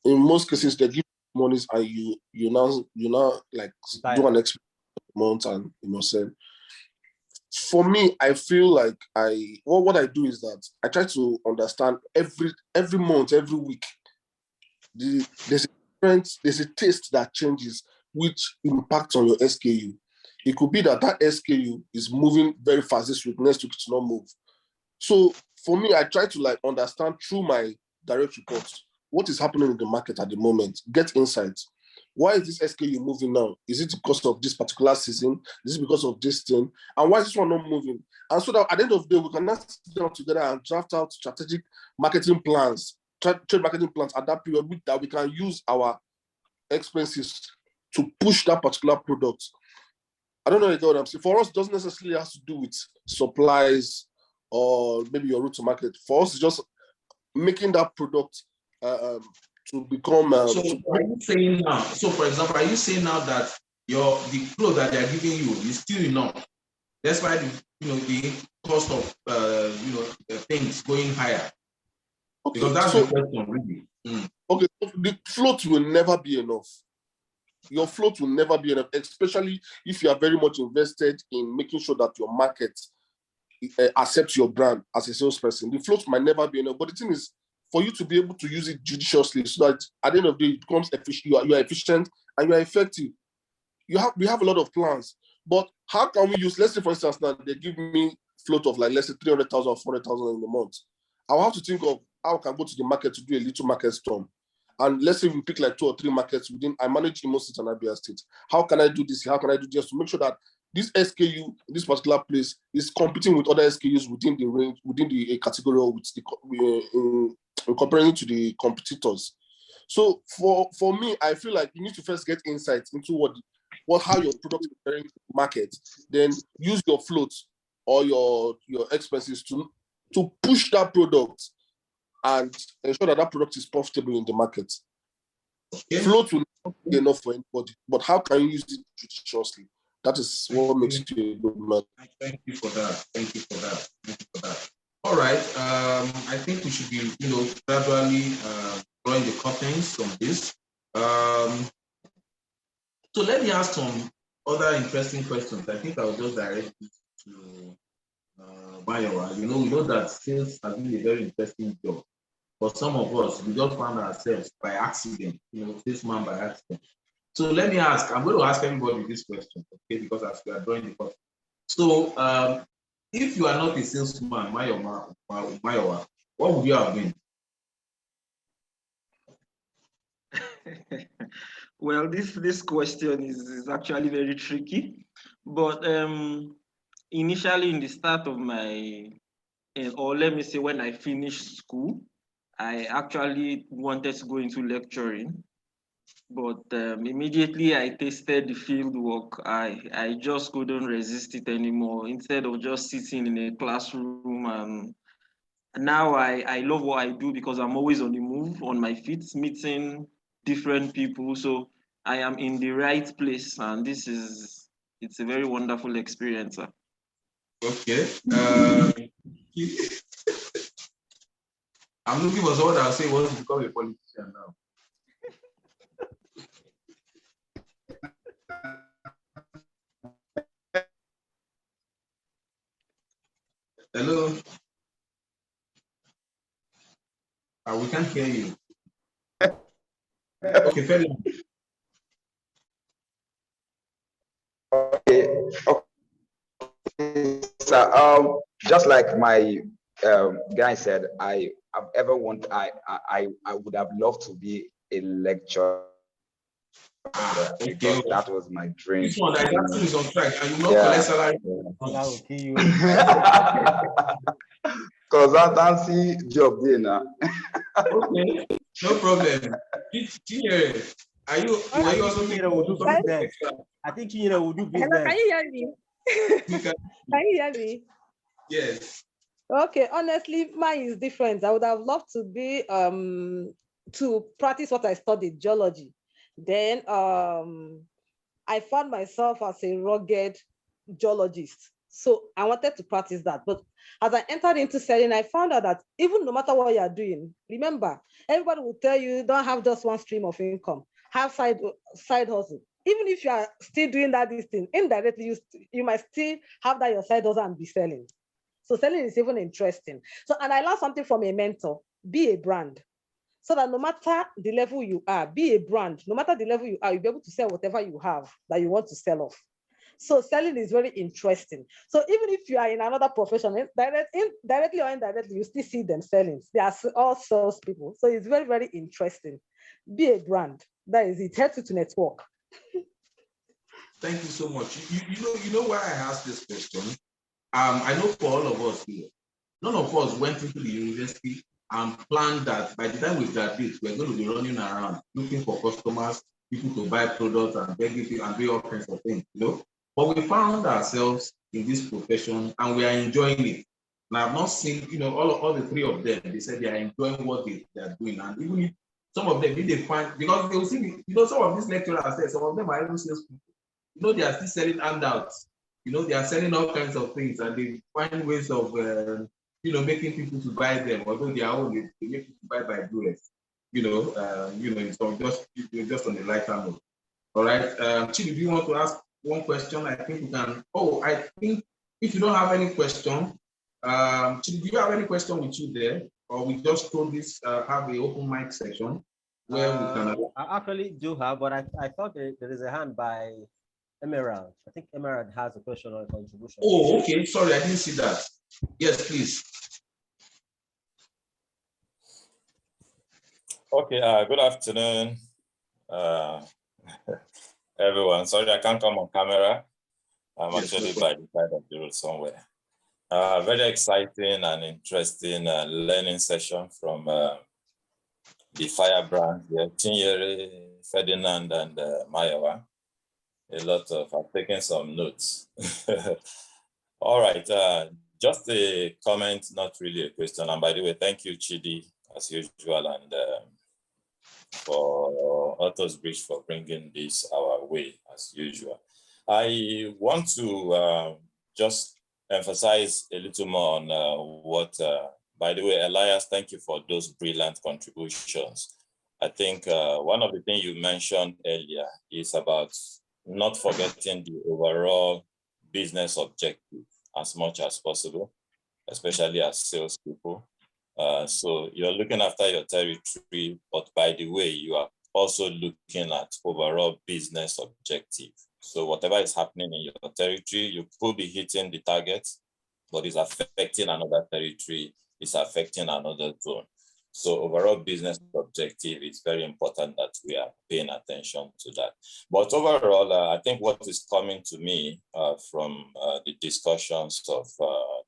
In most cases, they give monies and you now like do an expense month and sell. For me, I feel like what I do is that I try to understand every month, every week. There's a taste that changes, which impacts on your SKU. It could be that SKU is moving very fast this week, next week it's not move. So for me, I try to understand through my direct reports what is happening in the market at the moment, get insights. Why is this SKU moving now? Is it because of this particular season? Is it because of this thing? And why is this one not moving? And so that at the end of the day, we can sit down together and draft out strategic marketing plans, trade marketing plans at that period that we can use our expenses to push that particular product. I don't know if you get what I'm saying. For us, it doesn't necessarily have to do with supplies or maybe your route to market. For us, it's just making that product to become. So are you saying now? So for example, are you saying now that the clothes that they are giving you is still enough? That's why the cost of things going higher. Okay, because that's the question, really. Okay, the float will never be enough. Your float will never be enough, especially if you are very much invested in making sure that your market accepts your brand as a salesperson. The float might never be enough, but the thing is, for you to be able to use it judiciously, so that at the end of the day, it becomes efficient. You are efficient and you are effective. We have a lot of plans, but how can we use? Let's say, for instance, now they give me float of let's say 300,000 or 400,000 in a month. I'll have to think of how I can go to the market to do a little market storm. And let's say we pick 2 or 3 markets I manage Imo State and Abia State. How can I do this? How can I do this to make sure that this SKU, this particular place, is competing with other SKUs within the range, within the category, or with in comparing to the competitors? So for me, I feel like you need to first get insights into how your product is selling to the market, then use your float or your expenses to push that product and ensure that product is profitable in the market. Okay. Float will not be enough for anybody, but how can you use it judiciously? That is what makes you a good man. Thank you for that. Thank you for that. Thank you for that. All right. I think we should be, gradually drawing the curtains on this. So let me ask some other interesting questions. I think I'll just direct it to Mayowa. We know that sales has been a very interesting job. For some of us, we just found ourselves by accident, salesman by accident. So let me ask, I'm going to ask everybody this question, okay, because as we are drawing the curtain. So if you are not a salesman, Mayowa, what would you have been? Well, this question is actually very tricky, but initially in the start of my, or let me say when I finished school, I actually wanted to go into lecturing, but immediately I tasted the field work. I just couldn't resist it anymore. Instead of just sitting in a classroom, and now I love what I do because I'm always on the move, on my feet, meeting different people. So I am in the right place, and it's a very wonderful experience. Okay. I'm looking for someone that will say wants to become a politician now. Hello. We can't hear you. Okay, fair enough. Okay. So just like my guy said, I would have loved to be a lecturer. Because that was my dream. This one, that is on track, and you not collect salary. That will kill you. Because that's the job there now. Okay, no problem. Chinyere, are you also thinking will do business? I think Chinyere will do business. Hello, can you hear me? Can you hear me? Yes. Okay, honestly, mine is different. I would have loved to be to practice what I studied, geology. Then I found myself as a rugged geologist. So I wanted to practice that. But as I entered into selling, I found out that even no matter what you're doing, remember, everybody will tell you don't have just one stream of income, have side hustle. Even if you are still doing that this thing, indirectly, you might still have that your side hustle and be selling. So selling is even interesting. So, and I learned something from a mentor, be a brand. So that no matter the level you are, be a brand, no matter the level you are, you'll be able to sell whatever you have that you want to sell off. So selling is very interesting. So even if you are in another profession, directly or indirectly, you still see them selling. They are all salespeople. So it's very, very interesting. Be a brand. That is it. Helps you to network. Thank you so much. You know why I asked this question? I know for all of us here, none of us went into the university and planned that by the time we graduate, we're going to be running around looking for customers, people to buy products and begging people and do all kinds of things, But we found ourselves in this profession and we are enjoying it. And I've not seen, all the three of them, they said they are enjoying what they are doing. And even if some of them, if they find, because they will see, some of these lecturers said, some of them are even salespeople. They are still selling handouts. They are selling all kinds of things and they find ways of, making people to buy them, although they are only, they make people buy by doers, so just on the lighter note. All right. Chidi, do you want to ask one question? I think we can. Oh, I think if you don't have any question, Chidi, do you have any question with you there? Or we just told this, have the open mic section where we can. I actually do have, but I thought there is a hand by Emerald. I think Emerald has a question or a contribution. Oh, okay. Sorry, I didn't see that. Yes, please. Okay, good afternoon, everyone. Sorry, I can't come on camera. I'm actually by the side of the road somewhere. Very exciting and interesting learning session from the firebrands, Chinyere, Ferdinand, and Mayowa. A lot of, I've taken some notes. All right, just a comment, not really a question. And by the way, thank you, Chidi, as usual, and for Authors Bridge for bringing this our way, as usual. I want to just emphasize a little more on what, by the way, Elias, thank you for those brilliant contributions. I think one of the things you mentioned earlier is about not forgetting the overall business objective as much as possible, especially as salespeople. So you're looking after your territory, but by the way, you are also looking at overall business objective. So whatever is happening in your territory, you could be hitting the target, but it's affecting another territory, it's affecting another zone. So overall business objective, it's very important that we are paying attention to that. But overall, I think what is coming to me from the discussions of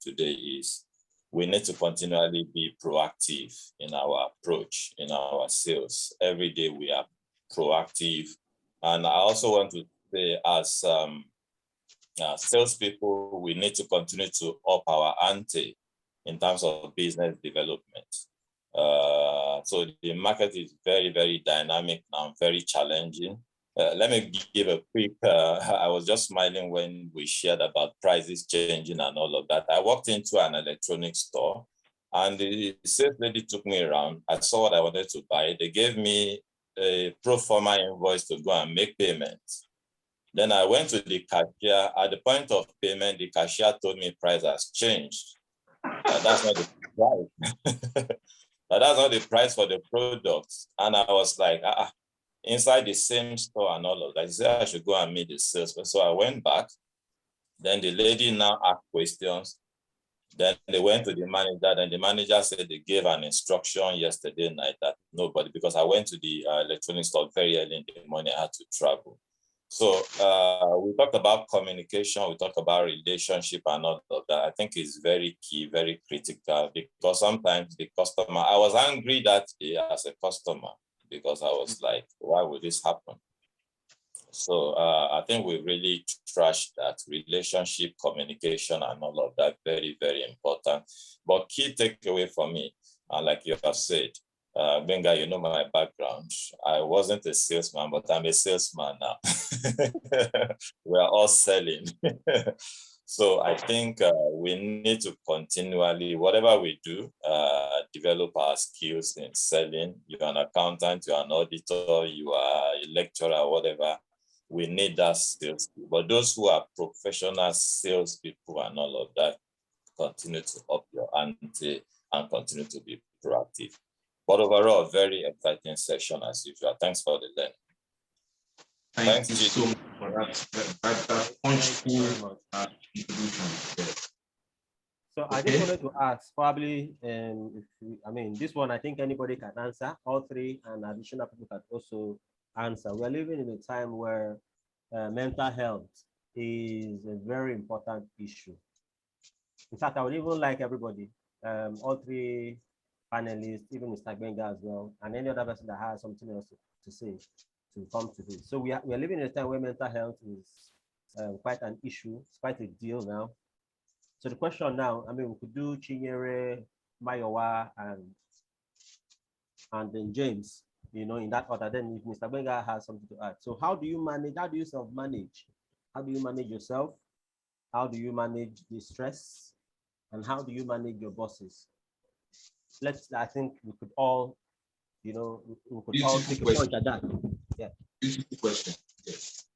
today is we need to continually be proactive in our approach, in our sales. Every day we are proactive. And I also want to say as salespeople, we need to continue to up our ante in terms of business development. So the market is very, very dynamic now, very challenging. Let me give a quick, I was just smiling when we shared about prices changing and all of that. I walked into an electronics store and the sales lady took me around. I saw what I wanted to buy. They gave me a pro forma invoice to go and make payments. Then I went to the cashier. At the point of payment, the cashier told me price has changed. That's not the price. But that's not the price for the products. And I was like, inside the same store and all of that. I said I should go and meet the salesman. So I went back. Then the lady now asked questions. Then they went to the manager. Then the manager said they gave an instruction yesterday night that nobody, because I went to the electronics store very early in the morning, I had to travel. So we talked about communication, we talked about relationship and all of that. I think it's very key, very critical, because sometimes the customer, I was angry that day as a customer because I was like, why would this happen? So I think we really trashed that relationship, communication and all of that, very, very important. But key takeaway for me, like you have said, Benga, you know my background. I wasn't a salesman, but I'm a salesman now. We're all selling. So I think we need to continually, whatever we do, develop our skills in selling. You're an accountant, you're an auditor, you are a lecturer, whatever. We need that sales. But those who are professional salespeople and all of that, continue to up your ante and continue to be proactive. But overall, very exciting session as usual. Thanks for the learning. Thank you so much for that punctual introduction. So I just wanted to ask, probably, this one, I think anybody can answer, all three, and additional people can also answer. We are living in a time where mental health is a very important issue. In fact, I would even like everybody, all three panelists, even Mr. Benga as well, and any other person that has something else to say, to come to this. So we are living in a time where mental health is quite an issue. It's quite a deal now. So the question now, we could do Chinyere, Mayowa, and then James, in that order. Then if Mr. Benga has something to add. So how do you manage? How do you self-manage? How do you manage yourself? How do you manage the stress? And how do you manage your bosses? I think we could all, we could all take a point at that. Yeah. Beautiful question. Yes.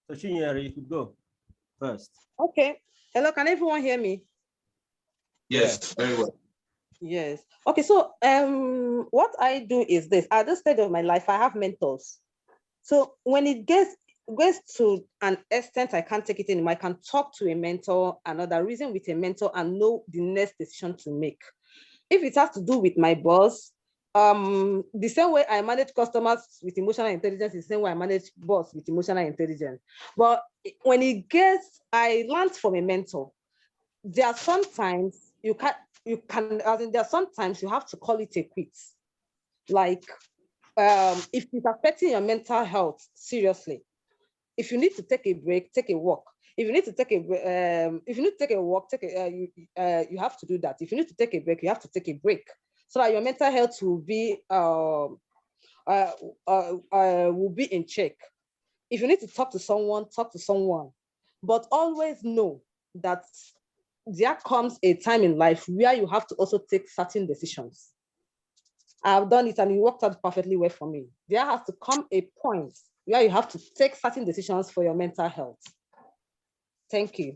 So Chinyere, you could go first. Okay. Hello, can everyone hear me? Yes, very well. Yes. Okay, so what I do is this. At this stage of my life, I have mentors. So when it gets to an extent I can't take it anymore, I can talk to a mentor, another reason with a mentor, and know the next decision to make. If it has to do with my boss, the same way I manage customers with emotional intelligence is the same way I manage boss with emotional intelligence. But when I learned from a mentor, there are sometimes you have to call it a quit. Like, if it's affecting your mental health seriously, if you need to take a break, take a walk. If you need to take a if you need to take a walk, you have to do that. If you need to take a break, you have to take a break, so that your mental health will be in check. If you need to talk to someone, talk to someone. But always know that there comes a time in life where you have to also take certain decisions. I've done it and it worked out perfectly well for me. There has to come a point where you have to take certain decisions for your mental health. Thank you.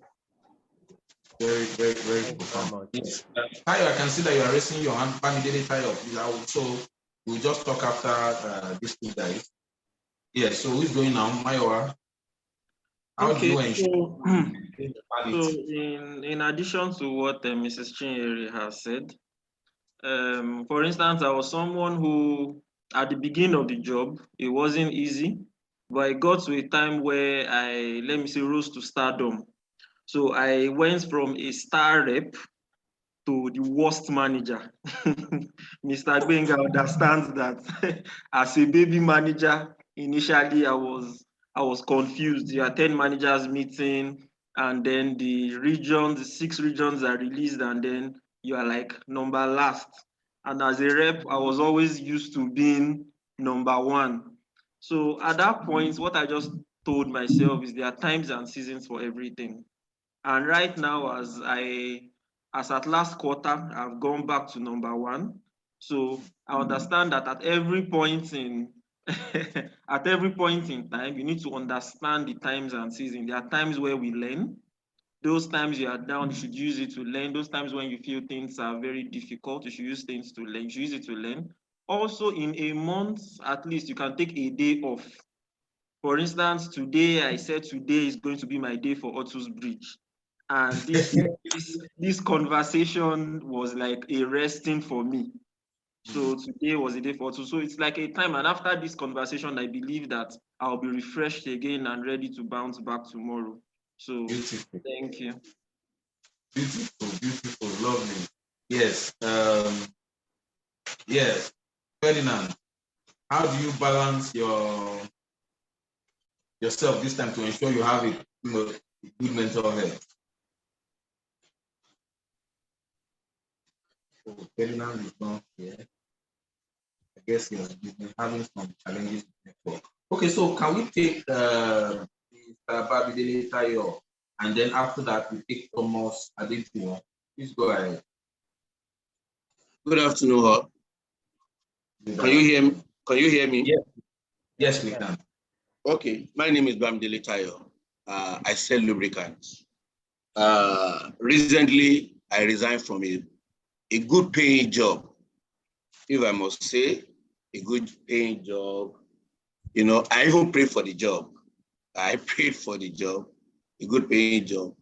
Very, very, very profound. Yes. Tayo, I can see that you are raising your hand. Bamidele Tayo, so we'll just talk after these two guys. Yes, so who's going now? Mayowa? How do you ensure? So in addition to what Mrs. Chinyere has said, for instance, I was someone who, at the beginning of the job, it wasn't easy, but I got to a time where I, let me say, rose to stardom. So I went from a star rep to the worst manager. Mr. Gbenga understands that as a baby manager, initially I was confused. You attend managers meeting, and then the 6 regions are released, and then you are like number last. And as a rep, I was always used to being number 1. So at that point, what I just told myself is there are times and seasons for everything. And right now, as at last quarter, I've gone back to number 1. So I understand that at every point in at every point in time, you need to understand the times and seasons. There are times where we learn. Those times you are down, you should use it to learn. Those times when you feel things are very difficult, you should use things to learn. You should use it to learn. Also, in a month, at least you can take a day off. For instance, today, I said today is going to be my day for Otus Bridge. And this conversation was like a resting for me. So today was a day for Otus. So it's like a time. And after this conversation, I believe that I'll be refreshed again and ready to bounce back tomorrow. So beautiful. Thank you. Beautiful, beautiful, lovely. Yes. Yes. Ferdinand, how do you balance yourself this time to ensure you have a good mental health? So Ferdinand is not here. I guess he has been having some challenges with network. Okay, so can we take Mr. Babidele Tayo, and then after that we take Thomas Adetino. Please go ahead. Good afternoon, all. Can you hear me? Can you hear me? Yes, yes, we can. Okay, my name is Bamidele Tayo. I sell lubricants. Recently, I resigned from a good paying job. If I must say, a good paying job. You know, I even prayed for the job. I prayed for the job, a good paying job,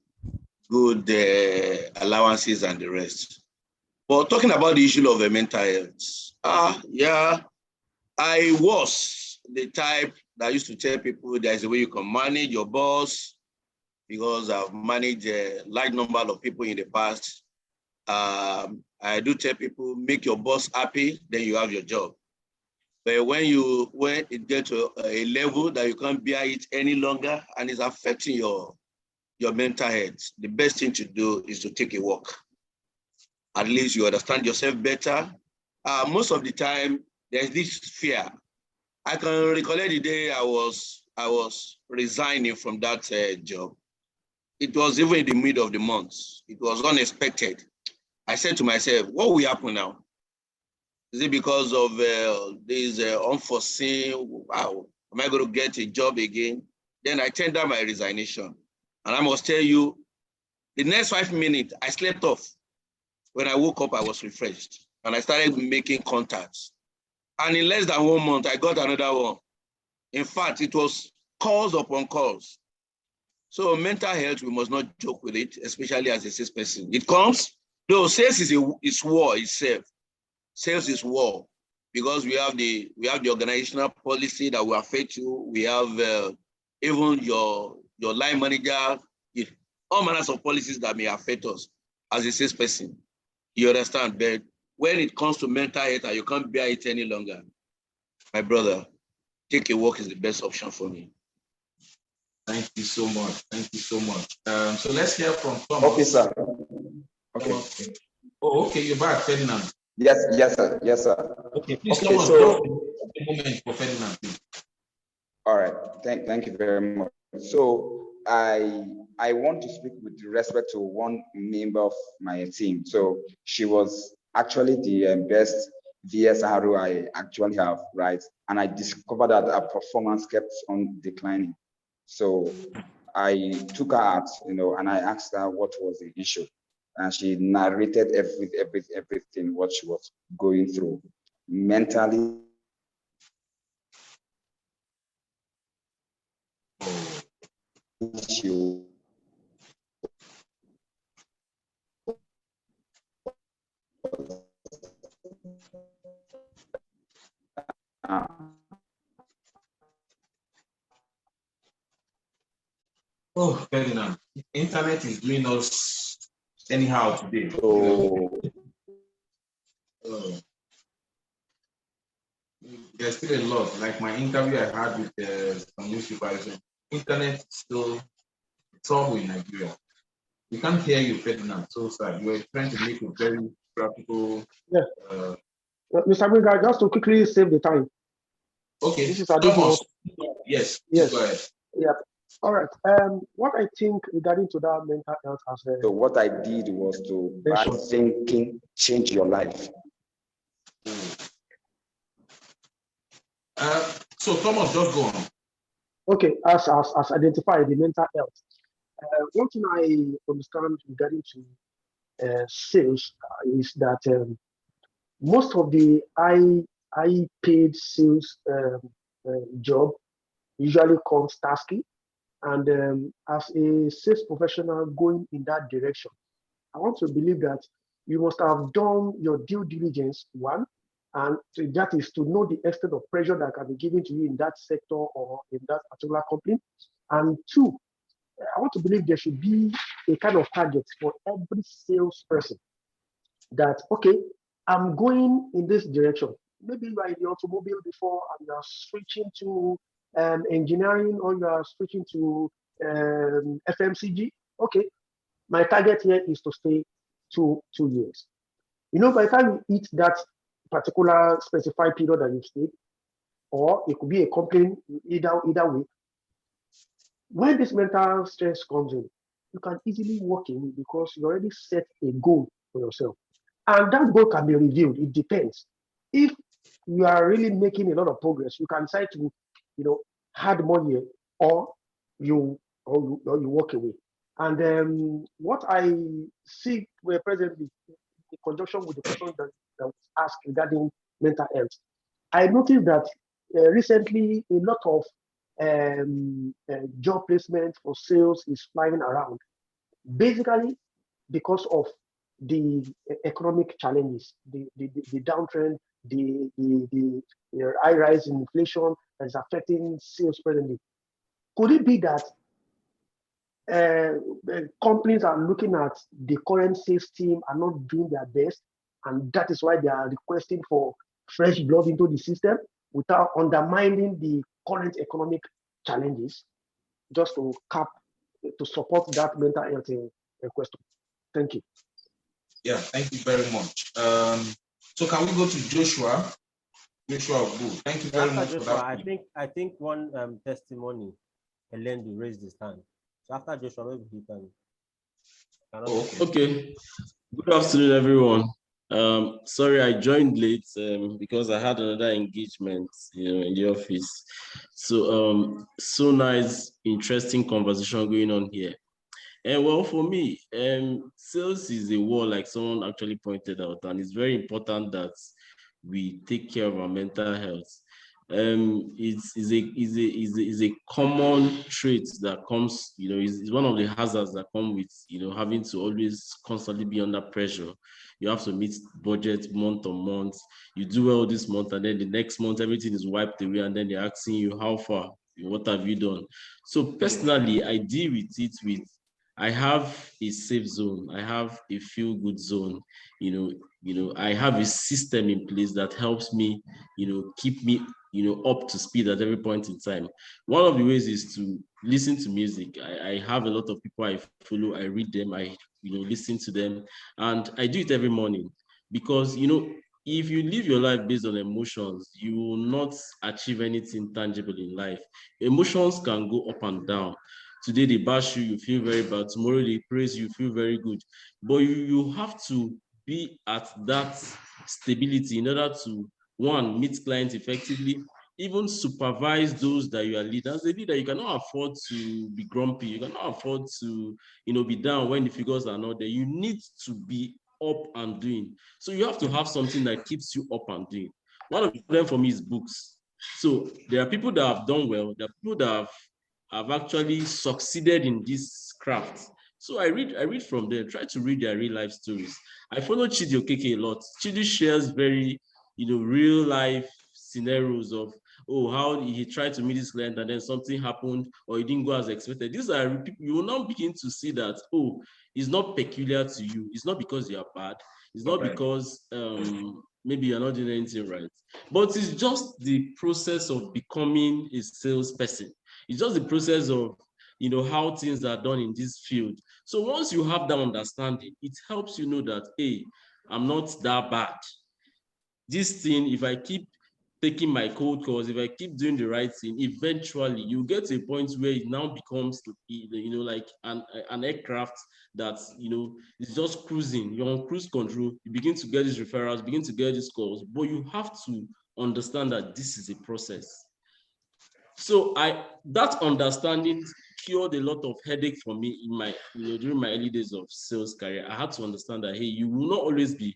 good allowances and the rest. But talking about the issue of mental health, yeah, I was the type that used to tell people there's a way you can manage your boss, because I've managed a large number of people in the past. I do tell people, make your boss happy, then you have your job. But when it gets to a level that you can't bear it any longer and it's affecting your mental health, the best thing to do is to take a walk. At least you understand yourself better. Most of the time, there's this fear. I can recollect the day I was resigning from that job. It was even in the middle of the month. It was unexpected. I said to myself, what will happen now? Is it because of this unforeseen, wow, am I going to get a job again? Then I tendered my resignation. And I must tell you, the next 5 minutes, I slept off. When I woke up, I was refreshed. And I started making contacts. And in less than 1 month, I got another one. In fact, it was calls upon calls. So mental health, we must not joke with it, especially as a salesperson. It comes, though sales is war itself. Sales is war, because we have the organizational policy that will affect you. We have even your line manager, all manners of policies that may affect us as a salesperson. You understand? But when it comes to mental health and you can't bear it any longer, my brother, take a walk is the best option for me. Thank you so much. Thank you so much. So let's hear from Thomas. Okay, sir. Okay. Okay. Oh, okay, you're back, Ferdinand. Yes, sir. Yes, sir. Okay, please, okay, Thomas, so a moment for Ferdinand, please. All right. Thank you very much. So I want to speak with respect to one member of my team. So she was actually the best VSRO I actually have, right? And I discovered that her performance kept on declining. So I took her out, and I asked her what was the issue, and she narrated everything what she was going through mentally. She Oh, Ferdinand, internet is doing us anyhow today. There's still a lot. Like my interview I had with some newspapers, internet is still trouble in Nigeria. We can't hear you, Ferdinand. So sad. You were trying to make a very practical. Yeah. Mr. Winger, just to quickly save the time. Okay. This is Thomas. Yes. Yes. Go ahead. Yeah. All right. What I think regarding to that mental health as so what I did was to by thinking change your life. So Thomas, just go on. Okay, as identified the mental health. One thing I understand regarding to sales is that most of the high paid sales job usually comes tasky, and as a sales professional going in that direction, I want to believe that you must have done your due diligence, one, and that is to know the extent of pressure that can be given to you in that sector or in that particular company. And two, I want to believe there should be a kind of target for every salesperson that, okay, I'm going in this direction. Maybe you are in the automobile before and you are switching to engineering, or you are switching to FMCG. Okay, my target here is to stay 2 years. By the time you hit that particular specified period that you've stayed, or it could be a company, either way, when this mental stress comes in, you can easily walk in because you already set a goal for yourself. And that goal can be reviewed. It depends. If you are really making a lot of progress, you can decide to, add more here, or you walk away. And what I see presently, in conjunction with the question that was asked regarding mental health, I noticed that recently a lot of job placement for sales is flying around, basically because of the economic challenges, the downtrend, the high rise in inflation that is affecting sales presently. Could it be that companies are looking at the current sales team are not doing their best, and that is why they are requesting for fresh blood into the system without undermining the current economic challenges, just to support that mental health question? Thank you. Yeah, thank you very much. So can we go to Joshua? Joshua, good. Thank you very much Joshua, for that. I think one testimony, Helen raised his hand. So after Joshua, maybe he can. Okay. Good afternoon, everyone. Sorry, I joined late because I had another engagement, in the office. So, so nice, interesting conversation going on here. And well, for me, sales is a war, like someone actually pointed out, and it's very important that we take care of our mental health. Is a common trait that comes, is one of the hazards that come with, having to always constantly be under pressure. You have to meet budget month on month. You do well this month, and then the next month everything is wiped away, and then they're asking you how far, what have you done? So personally, I deal with it with I have a safe zone. I have a feel good zone. I have a system in place that helps me, keep me, up to speed at every point in time. One of the ways is to listen to music. I have a lot of people I follow. I read them. I, listen to them, and I do it every morning because, if you live your life based on emotions, you will not achieve anything tangible in life. Emotions can go up and down. Today they bash you, you feel very bad. Tomorrow they praise you, feel very good. But you have to be at that stability in order to, one, meet clients effectively, even supervise those that you are leading. As a leader, you cannot afford to be grumpy. You cannot afford to, be down when the figures are not there. You need to be up and doing. So you have to have something that keeps you up and doing. One of them for me is books. So there are people that have done well. There are people that have actually succeeded in this craft. So I read from them, try to read their real life stories. I follow Chidi Okeke a lot. Chidi shares very, real life scenarios of, how he tried to meet this client and then something happened or he didn't go as expected. These are people you will now begin to see that, it's not peculiar to you. It's not because you are bad. It's not because maybe you're not doing anything right. But it's just the process of becoming a salesperson. It's just the process of, how things are done in this field. So once you have that understanding, it helps you know that, hey, I'm not that bad. This thing, if I keep taking my cold calls, if I keep doing the right thing, eventually you get to a point where it now becomes, like an aircraft that, is just cruising. You're on cruise control. You begin to get these referrals, begin to get these calls, but you have to understand that this is a process. So that understanding cured a lot of headache for me in my, during my early days of sales career. I had to understand that, hey, you will not always be,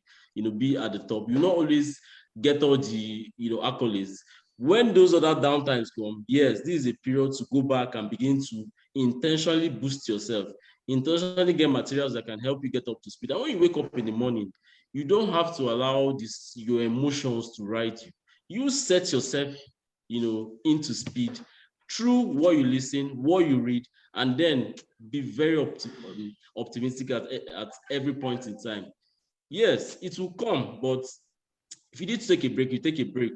be at the top. You will not always get all the, accolades. When those other downtimes come, yes, this is a period to go back and begin to intentionally boost yourself, intentionally get materials that can help you get up to speed. And when you wake up in the morning, you don't have to allow your emotions to ride you. You set yourself, into speed through what you listen, what you read, and then be very optimistic at every point in time. Yes, it will come, but if you need to take a break, you take a break.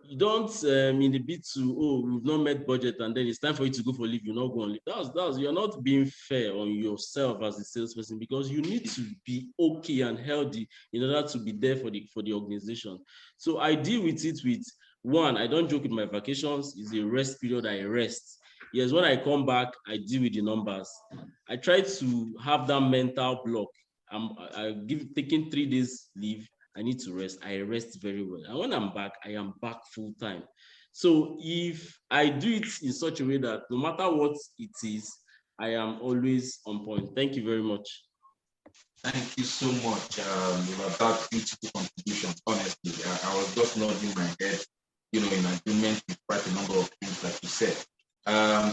You don't in the bit to, we've not met budget and then it's time for you to go for leave, you're not going to leave. That's you're not being fair on yourself as a salesperson, because you need to be okay and healthy in order to be there for the organization. So I deal with it with, one, I don't joke with my vacations. It's a rest period. I rest. Yes, when I come back, I deal with the numbers. I try to have that mental block. Taking 3 days leave. I need to rest. I rest very well. And when I'm back, I am back full time. So if I do it in such a way that no matter what it is, I am always on point. Thank you very much. Thank you so much for that beautiful contribution. Honestly, I was just nodding my head, in agreement with quite a number of things that you said.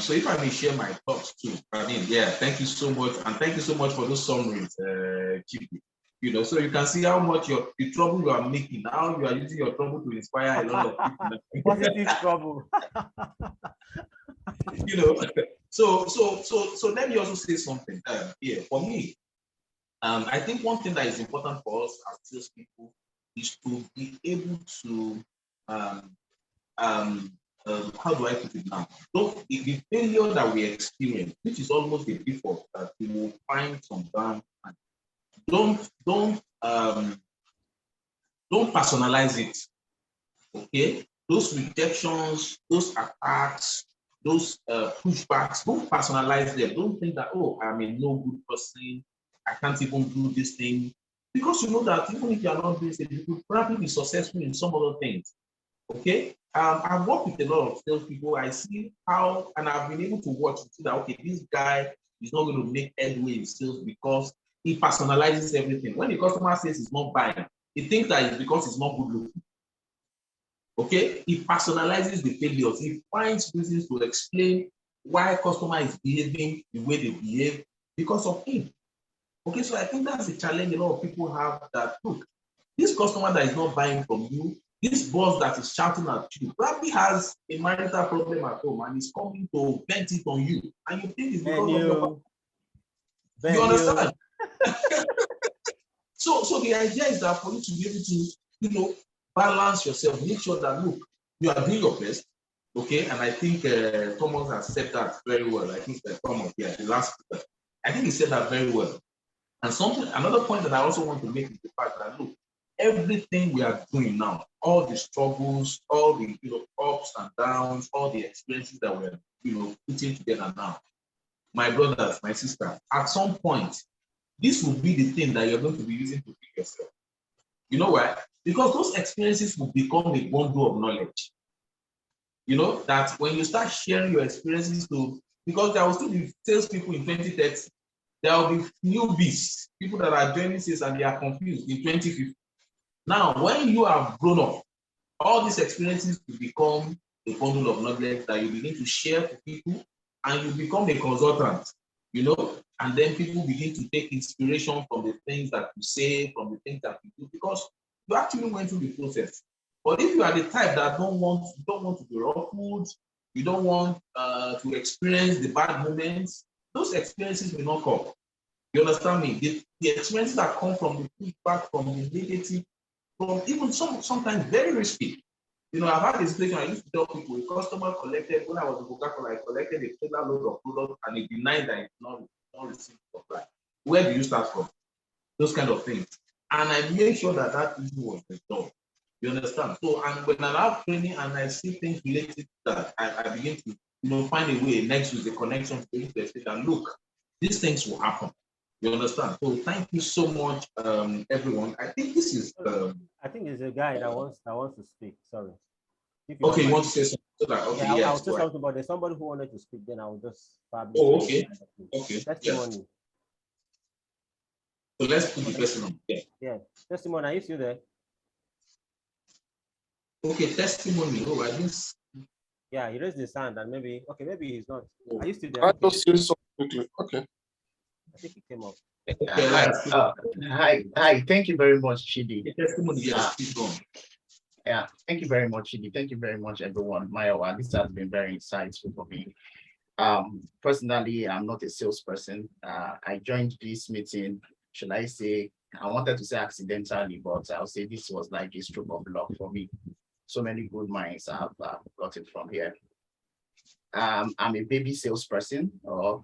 So if I may share my thoughts too, thank you so much, and thank you so much for those summaries, Chibi. So you can see how much the trouble you are making, how you are using your trouble to inspire a lot of people. Positive trouble. So let me also say something here. For me, I think one thing that is important for us as salespeople is to be able to, how do I put it now? The failure that we experience, which is almost a default, that we will find some down. Don't personalize it. Okay, those rejections, those attacks, those pushbacks, don't personalize them. Don't think that, I'm a no good person, I can't even do this thing, because you know that even if you are not doing it, you could probably be successful in some other things. Okay, I've worked with a lot of salespeople. I see how, and I've been able to watch and see that, okay, this guy is not going to make headway in sales because he personalizes everything. When the customer says he's not buying, he thinks that it's because he's not good looking. Okay, he personalizes the failures. He finds reasons to explain why customer is behaving the way they behave because of him. Okay, so I think that's the challenge a lot of people have, that look, this customer that is not buying from you, this boss that is shouting at you, probably has a marital problem at home and is coming to vent it on you. And you think it's because of your. You understand? So the idea is that for you to be able to, balance yourself, make sure that, look, you are doing your best, okay? And I think Thomas has said that very well. I think Thomas, yeah, the last speaker. I think he said that very well. And another point that I also want to make is the fact that, look, everything we are doing now, all the struggles, all the ups and downs, all the experiences that we're putting together now, my brothers, my sister, at some point, this will be the thing that you're going to be using to pick yourself. You know why? Because those experiences will become a bundle of knowledge. You know, that when you start sharing your experiences because there will still be salespeople in 2030, there will be newbies, people that are joining sales and they are confused in 2050. Now, when you have grown up, all these experiences will become a bundle of knowledge that you begin to share to people, and you become a consultant, and then people begin to take inspiration from the things that you say, from the things that you do, because you actually went through the process. But if you are the type that don't want to be ruffled, you don't want to experience the bad moments, those experiences will not come. You understand me? The experiences that come from the feedback, from the negative, from even sometimes very risky. I've had a situation. I used to tell people, a customer collected, when I was in Coca-Cola, I collected a total load of product and he denied that he did not receive supply. Where do you start from? Those kind of things. And I made sure that issue was resolved. You understand? So, and when I have training and I see things related to that, I begin to find a way, next with the connection to the state, and look, these things will happen. You understand? So thank you so much, everyone. I think this is. I think there's a guy that wants to speak. Sorry. Okay, you want to say something? Okay, I'll say something, but there's somebody who wanted to speak. Then I'll just probably. Oh, okay. Okay. Testimony. Yes. So let's put the person on. Yeah. Testimony. Are you still there? Okay, testimony. Oh, I didn't. Yeah, he raised his hand and maybe he's not. Are you still there? I just say something quickly. Okay. I think he came up. Hi. Thank you very much, Chidi. Testimony, yes, keep going. Yeah, thank you very much, Chidi. Thank you very much, everyone. Mayowa, this has been very insightful for me. Personally, I'm not a salesperson. I joined this meeting, should I say, I wanted to say accidentally, but I'll say this was like a stroke of luck for me. So many good minds I've got it from here. I'm a baby salesperson, or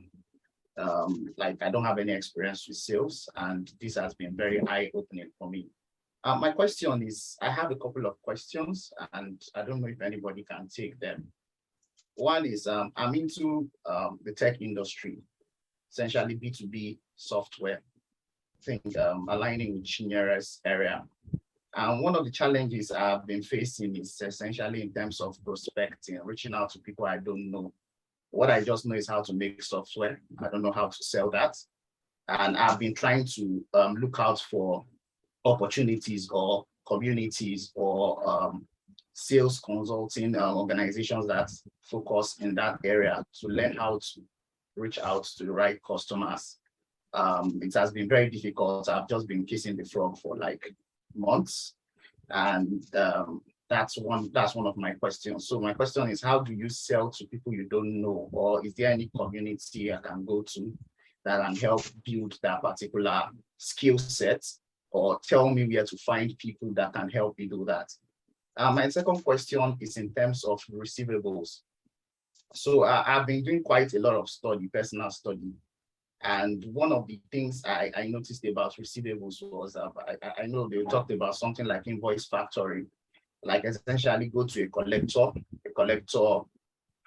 like I don't have any experience with sales, and this has been very eye-opening for me. My question is, I have a couple of questions, and I don't know if anybody can take them. One is, I'm into the tech industry, essentially B2B software, I think aligning with Chinyera's area. And one of the challenges I've been facing is essentially in terms of prospecting, reaching out to people I don't know. What I just know is how to make software. I don't know how to sell that. And I've been trying to look out for opportunities or communities or sales consulting organizations that focus in that area to learn how to reach out to the right customers. It has been very difficult. I've just been kissing the frog for like months, and that's one of my questions. So my question is, how do you sell to people you don't know, or is there any community I can go to that can help build that particular skill set, or tell me where to find people that can help me do that? My second question is in terms of receivables. So I've been doing quite a lot of personal study. And one of the things I noticed about receivables was I know they talked about something like invoice factoring, like essentially go to a collector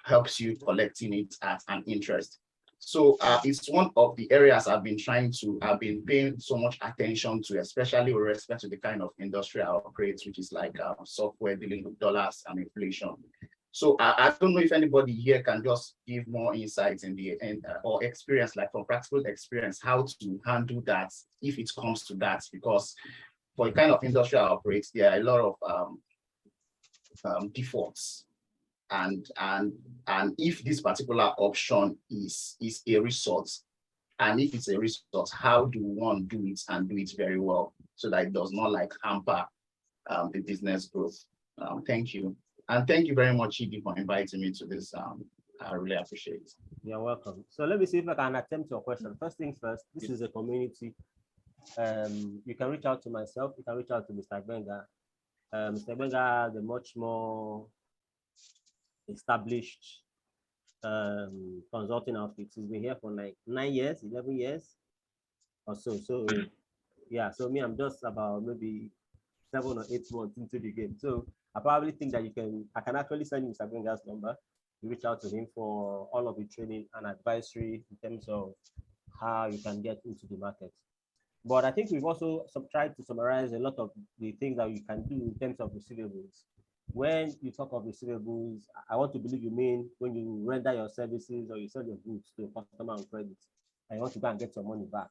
helps you collecting it at an interest. So it's one of the areas I've been paying so much attention to, especially with respect to the kind of industry I operate, which is like software dealing with dollars and inflation. So I don't know if anybody here can just give more insights in or experience, like from practical experience, how to handle that if it comes to that, because for the kind of industry I operate, there are a lot of defaults. And if this particular option is a resource, and if it's a resource, how do one do it and do it very well so that it does not like hamper the business growth? Thank you. And thank you very much, Chidi, for inviting me to this. I really appreciate it. You're welcome. So let me see if I can attempt your question. First things first, this is a community. You can reach out to myself, you can reach out to Mr. Benga. Mr. Benga has a much more established consulting outfits. He's been here for like 9 years, 11 years or so. So yeah, so me, I'm just about maybe 7 or 8 months into the game. So I probably think that I can actually send you Mr. Benga's number. You reach out to him for all of the training and advisory in terms of how you can get into the market. But I think we've also tried to summarize a lot of the things that you can do in terms of receivables. When you talk of receivables, I want to believe you mean when you render your services or you sell your goods to a customer on credit and you want to go and get your money back.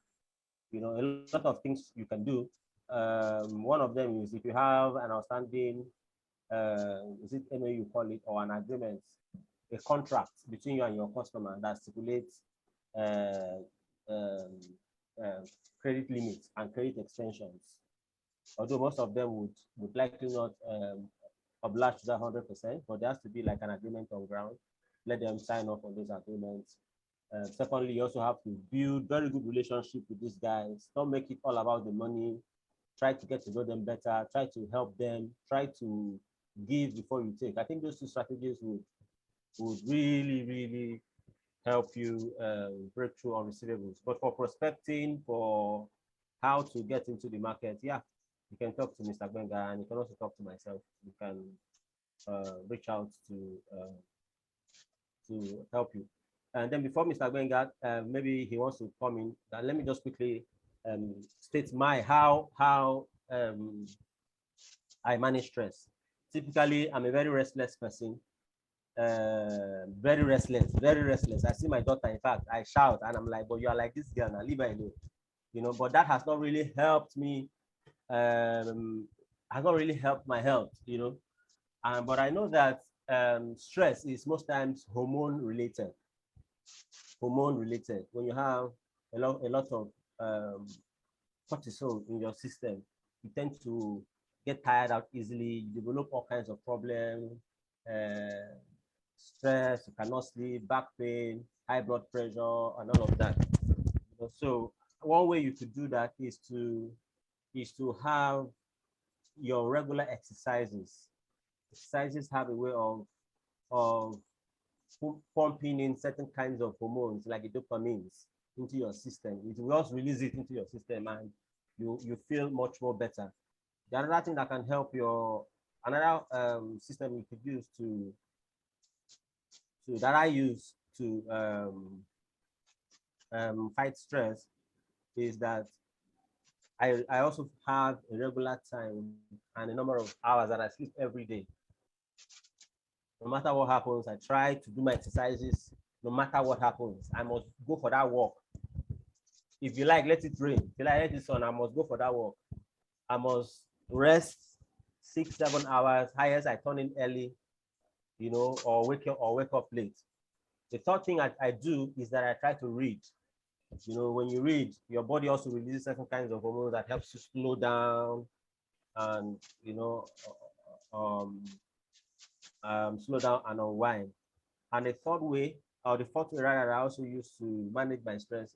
You know, a lot of things you can do. One of them is if you have an outstanding, is it MOU you call it, or an agreement, a contract between you and your customer that stipulates uh, um, credit limits and credit extensions. Although most of them would likely not oblige to that 100%, but there has to be like an agreement on ground. Let them sign off on those agreements. Secondly, you also have to build very good relationship with these guys. Don't make it all about the money. Try to get to know them better. Try to help them. Try to give before you take. I think those two strategies would really, really help you break through on receivables. But for prospecting, for how to get into the market, yeah, you can talk to Mr. Benga and you can also talk to myself. You can reach out to help you. And then before Mr. Benga, maybe he wants to come in. Let me just quickly state how I manage stress. Typically, I'm a very restless person. Very restless, very restless. I see my daughter, in fact, I shout and I'm like, but you are like this girl now, leave her alone. You know, but that has not really helped me, has not really helped my health, you know. But I know that stress is most times hormone related. When you have a lot of cortisol in your system, you tend to get tired out easily, you develop all kinds of problems, stress, you cannot sleep, back pain, high blood pressure, and all of that. So one way you could do that is to have your regular exercises. Exercises have a way of pumping in certain kinds of hormones like the dopamines into your system. It will just release it into your system and you feel much more better. The other thing that can help another system you could use that I use to fight stress is that I also have a regular time and a number of hours that I sleep every day. No matter what happens, I try to do my exercises. No matter what happens, I must go for that walk. If you like, let it rain. If you like, let it sun, I must go for that walk. I must rest 6-7 hours. Highest I turn in early, you know, or wake up late. The third thing I do is that I try to read. You know, when you read, your body also releases certain kinds of hormones that helps you slow down and, you know, slow down and unwind. And the third way, or the fourth way rather, I also use to manage my stress,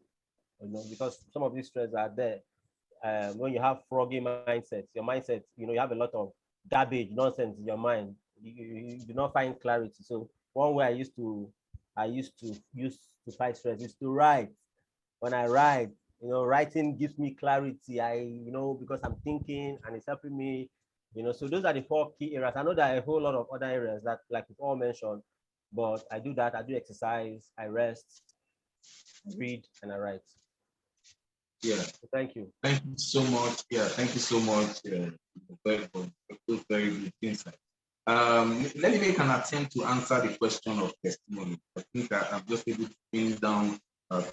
you know, because some of these stress are there. When you have froggy mindsets, your mindset, you know, you have a lot of garbage, nonsense in your mind. You do not find clarity. So one way I used to use to fight stress is to write. When I write, you know, writing gives me clarity. You know, because I'm thinking and it's helping me, you know. So those are the 4 key areas. I know there are a whole lot of other areas that, like we've all mentioned, but I do that. I do exercise, I rest, I read, and I write. Yeah. So thank you. Thank you so much. Yeah, thank you so much. Very good insight. Let me make an attempt to answer the question of testimony. I think I'm just able to pin down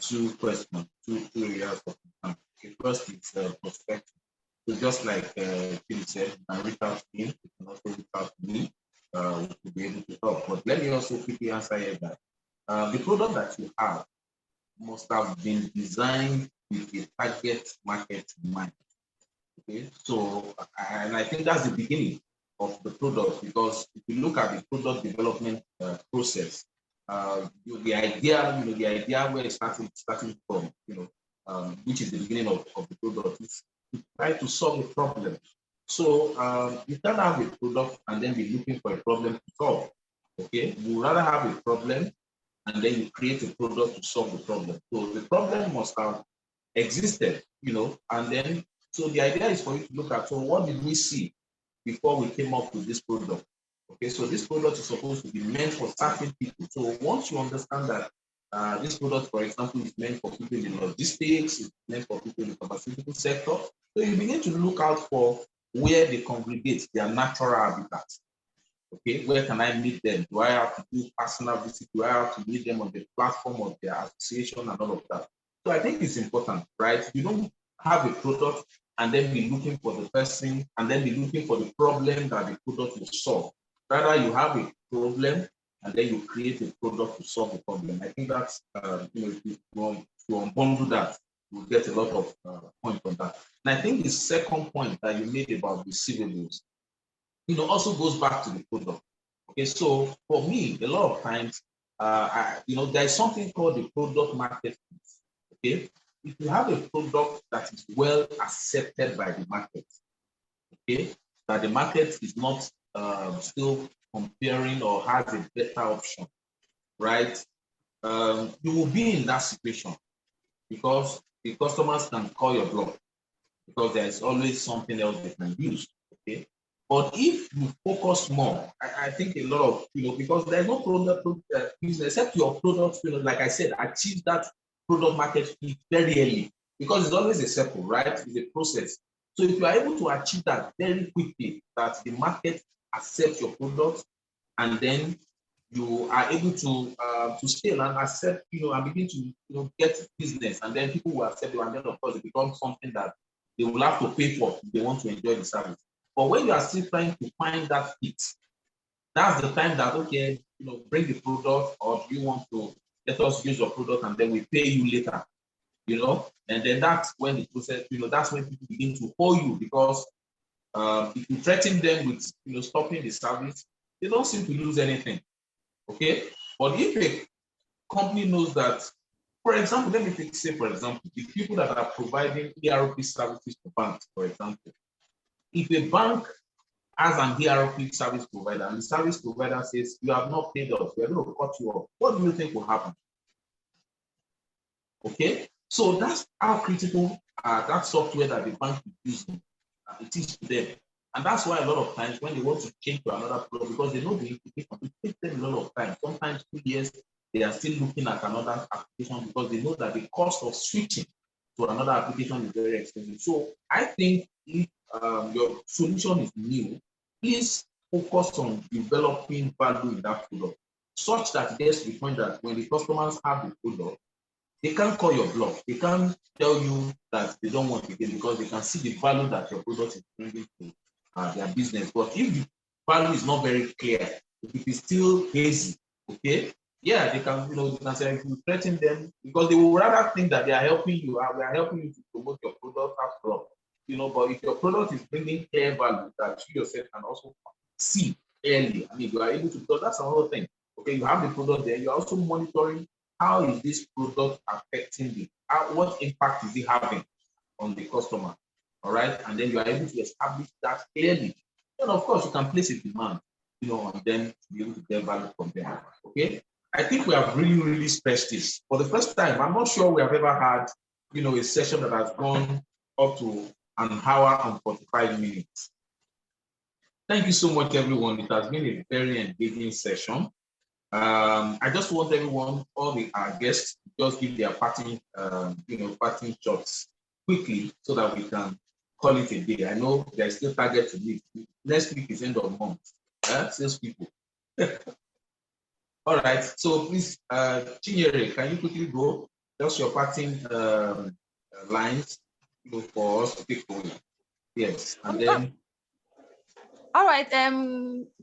2 questions, two areas of concern. The first is perspective. So just like Philip said, you can reach out to me, you can also reach out to me to be able to help. But let me also quickly answer here that the product that you have must have been designed with a target market in mind. Okay, so and I think that's the beginning of the product, because if you look at the product development process, the idea where it's starting from, which is the beginning of the product, is to try to solve a problem. So you can't have a product and then be looking for a problem to solve. Okay, you rather have a problem and then you create a product to solve the problem. So the problem must have existed, and then so the idea is for you to look at, so what did we see before we came up with this product? Okay, so this product is supposed to be meant for certain people. So once you understand that this product, for example, is meant for people in logistics, it's meant for people in the pharmaceutical sector, so you begin to look out for where they congregate, their natural habitat. Okay, where can I meet them? Do I have to do personal visit? Do I have to meet them on the platform of their association and all of that? So I think it's important, right? You don't have a product and then be looking for the person and then be looking for the problem that the product will solve. Rather, you have a problem and then you create a product to solve the problem. I think that's, if you unbundle that, you'll get a lot of points on that. And I think the second point that you made about receivables, also goes back to the product. Okay, so for me, a lot of times, there is something called the product market fit. Okay, if you have a product that is well accepted by the market, okay, that the market is not still comparing or has a better option, right? You will be in that situation because the customers can call your bluff because there is always something else they can use. Okay. But if you focus more, I think a lot of, because there's no product business except your product, like I said, achieve that product market fit very early because it's always a circle, right? It's a process. So if you are able to achieve that very quickly, that the market accepts your product, and then you are able to scale and accept, and begin to get business, and then people will accept you, and then of course it becomes something that they will have to pay for if they want to enjoy the service. But when you are still trying to find that fit, that's the time that, okay, bring the product, or do you want to let us use your product and then we pay you later, and then that's when the process, that's when people begin to hold you because if you threaten them with, stopping the service, they don't seem to lose anything, okay? But if a company knows that, for example, let me say, for example, the people that are providing ERP services to banks, for example, if a bank has an ERP service provider and the service provider says, you have not paid us, we're going to cut you off, what do you think will happen? Okay, so that's how critical that software that the bank is using, it is to them. And that's why a lot of times when they want to change to another product, because they know the implication, it takes them a lot of time. Sometimes 2 years, they are still looking at another application because they know that the cost of switching to another application is very expensive. So I think if your solution is new, please focus on developing value in that product, such that it gets to the point that when the customers have the product, they can't call your bluff. They can't tell you that they don't want it again because they can see the value that your product is bringing to their business. But if the value is not very clear, if it is still hazy, okay, yeah, they can, they can say, if you threaten them, because they will rather think that they are helping you, we are helping you to promote your product after all. But if your product is bringing clear value that you yourself can also see early, you are able to, because that's another thing. Okay, you have the product there, you're also monitoring how is this product affecting what impact is it having on the customer, all right? And then you are able to establish that clearly. And of course, you can place a demand, and then be able to get value from them, okay? I think we have really, really stressed this. For the first time, I'm not sure we have ever had, a session that has gone up to an hour and 45 minutes. Thank you so much, everyone. It has been a very engaging session. I just want everyone, all our guests, just give their parting, parting shots quickly so that we can call it a day. I know there's still target to meet. Next week is end of month. Sales people. All right. So please, Chinyere, can you quickly go? Just your parting lines, for us to take away. Yes, and then. All right.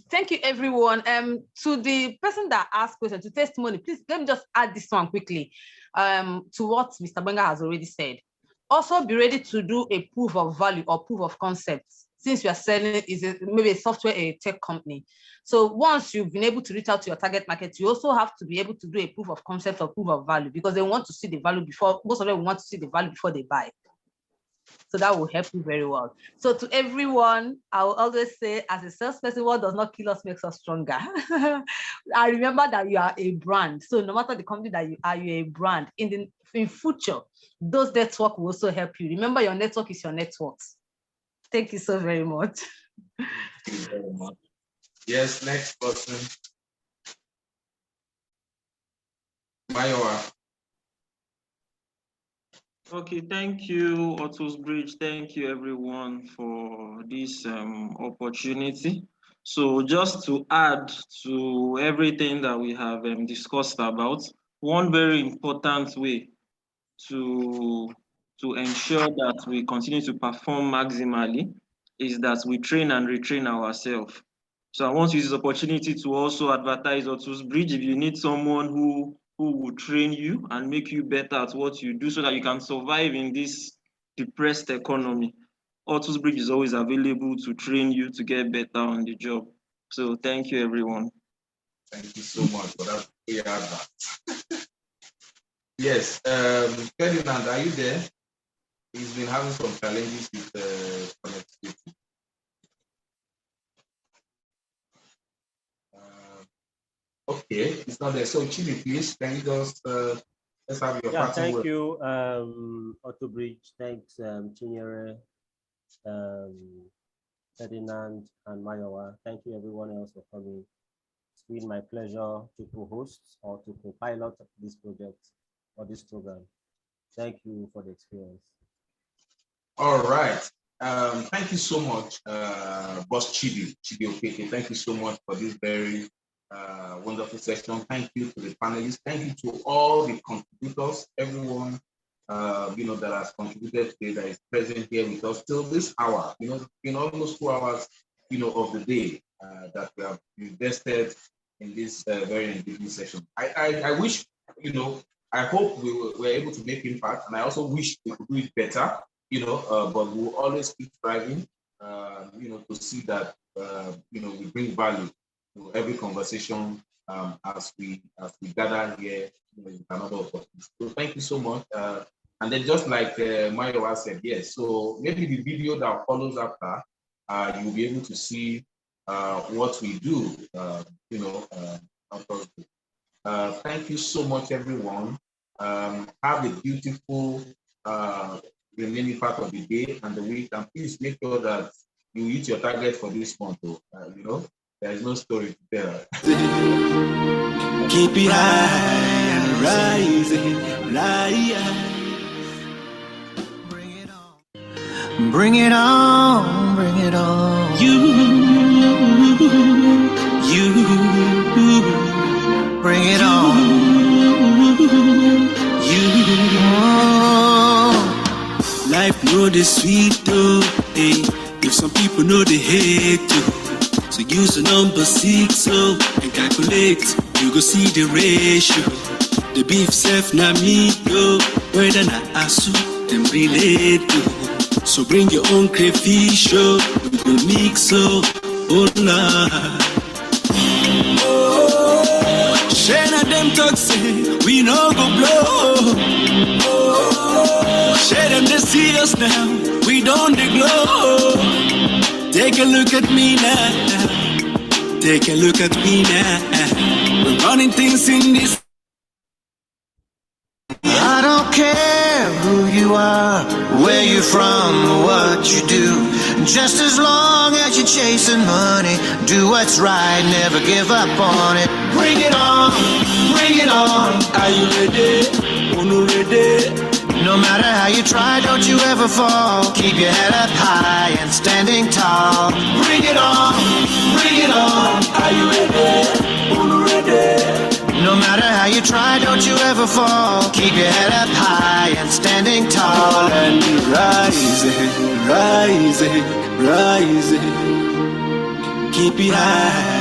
Thank you, everyone. To the person that asked questions, to testimony, please let me just add this one quickly to what Mr. Benga has already said. Also, be ready to do a proof of value or proof of concept. since you are selling is maybe a software, a tech company. So once you've been able to reach out to your target market, you also have to be able to do a proof of concept or proof of value, because they want to see the value before, most of them want to see the value before they buy. So that will help you very well. So to everyone, I will always say, as a salesperson, what does not kill us makes us stronger. I remember that you are a brand. So no matter the company that you are, you're a brand. In future, those networks will also help you. Remember, your network is your network. Thank you so very much. Thank you very much. Yes, next person. Mayowa. Okay, thank you, Otus Bridge. Thank you, everyone, for this opportunity. So just to add to everything that we have discussed about, one very important way to ensure that we continue to perform maximally is that we train and retrain ourselves. So I want to use this opportunity to also advertise Otus Bridge. If you need someone who will train you and make you better at what you do so that you can survive in this depressed economy, Otus Bridge is always available to train you to get better on the job. So thank you, everyone. Thank you so much for that clear advert. Yes, Ferdinand, are you there? He's been having some challenges with connectivity. Okay, it's not there. So Chidi, please, can you just let's have your thank word. you, Otto Bridge. Thanks, Chinyere, Ferdinand, and Mayowa. Thank you, everyone else, for coming. It's been my pleasure to co-host or to co-pilot this project or this program. Thank you for the experience. All right. Thank you so much, Boss Chidi Okeke. Thank you so much for this very wonderful session. Thank you to the panelists. Thank you to all the contributors, everyone that has contributed today, that is present here with us till this hour. In almost 2 hours, of the day that we have invested in this very engaging session. I wish, I hope we were able to make impact, and I also wish we could do it better. But we'll always keep striving, to see that, we bring value to every conversation as we gather here in another opportunity. So thank you so much. And then just like Mayowa said, yes, so maybe the video that follows after, you'll be able to see what we do, thank you so much, everyone. Have a beautiful remaining part of the day and the week, and please make sure that you hit your target for this month. There is no story to tell. Keep it high, rising, Bring it on, bring it on. You, bring it on. Life know the sweet though, hey. If some people know the hate too. So use the number 6 and calculate, you go see the ratio. The beef self na me yo, whether na asu, them relate to. So bring your own crayfish, we go mix oh Lord. Share na them talk say, we no go blow. Share them they see us now, we don't dey glow. Take a look at me now. Take a look at me now. We're running things in this. I don't care who you are, where you're from, or what you do. Just as long as you're chasing money, do what's right, never give up on it. Bring it on, bring it on. Are you ready? Unu ready? No matter how you try, don't you ever fall. Keep your head up high and standing tall. Bring it on, bring it on. Are you ready? Unu ready? No matter how you try, don't you ever fall. Keep your head up high and standing tall. And rising, rising, rising. Keep it high.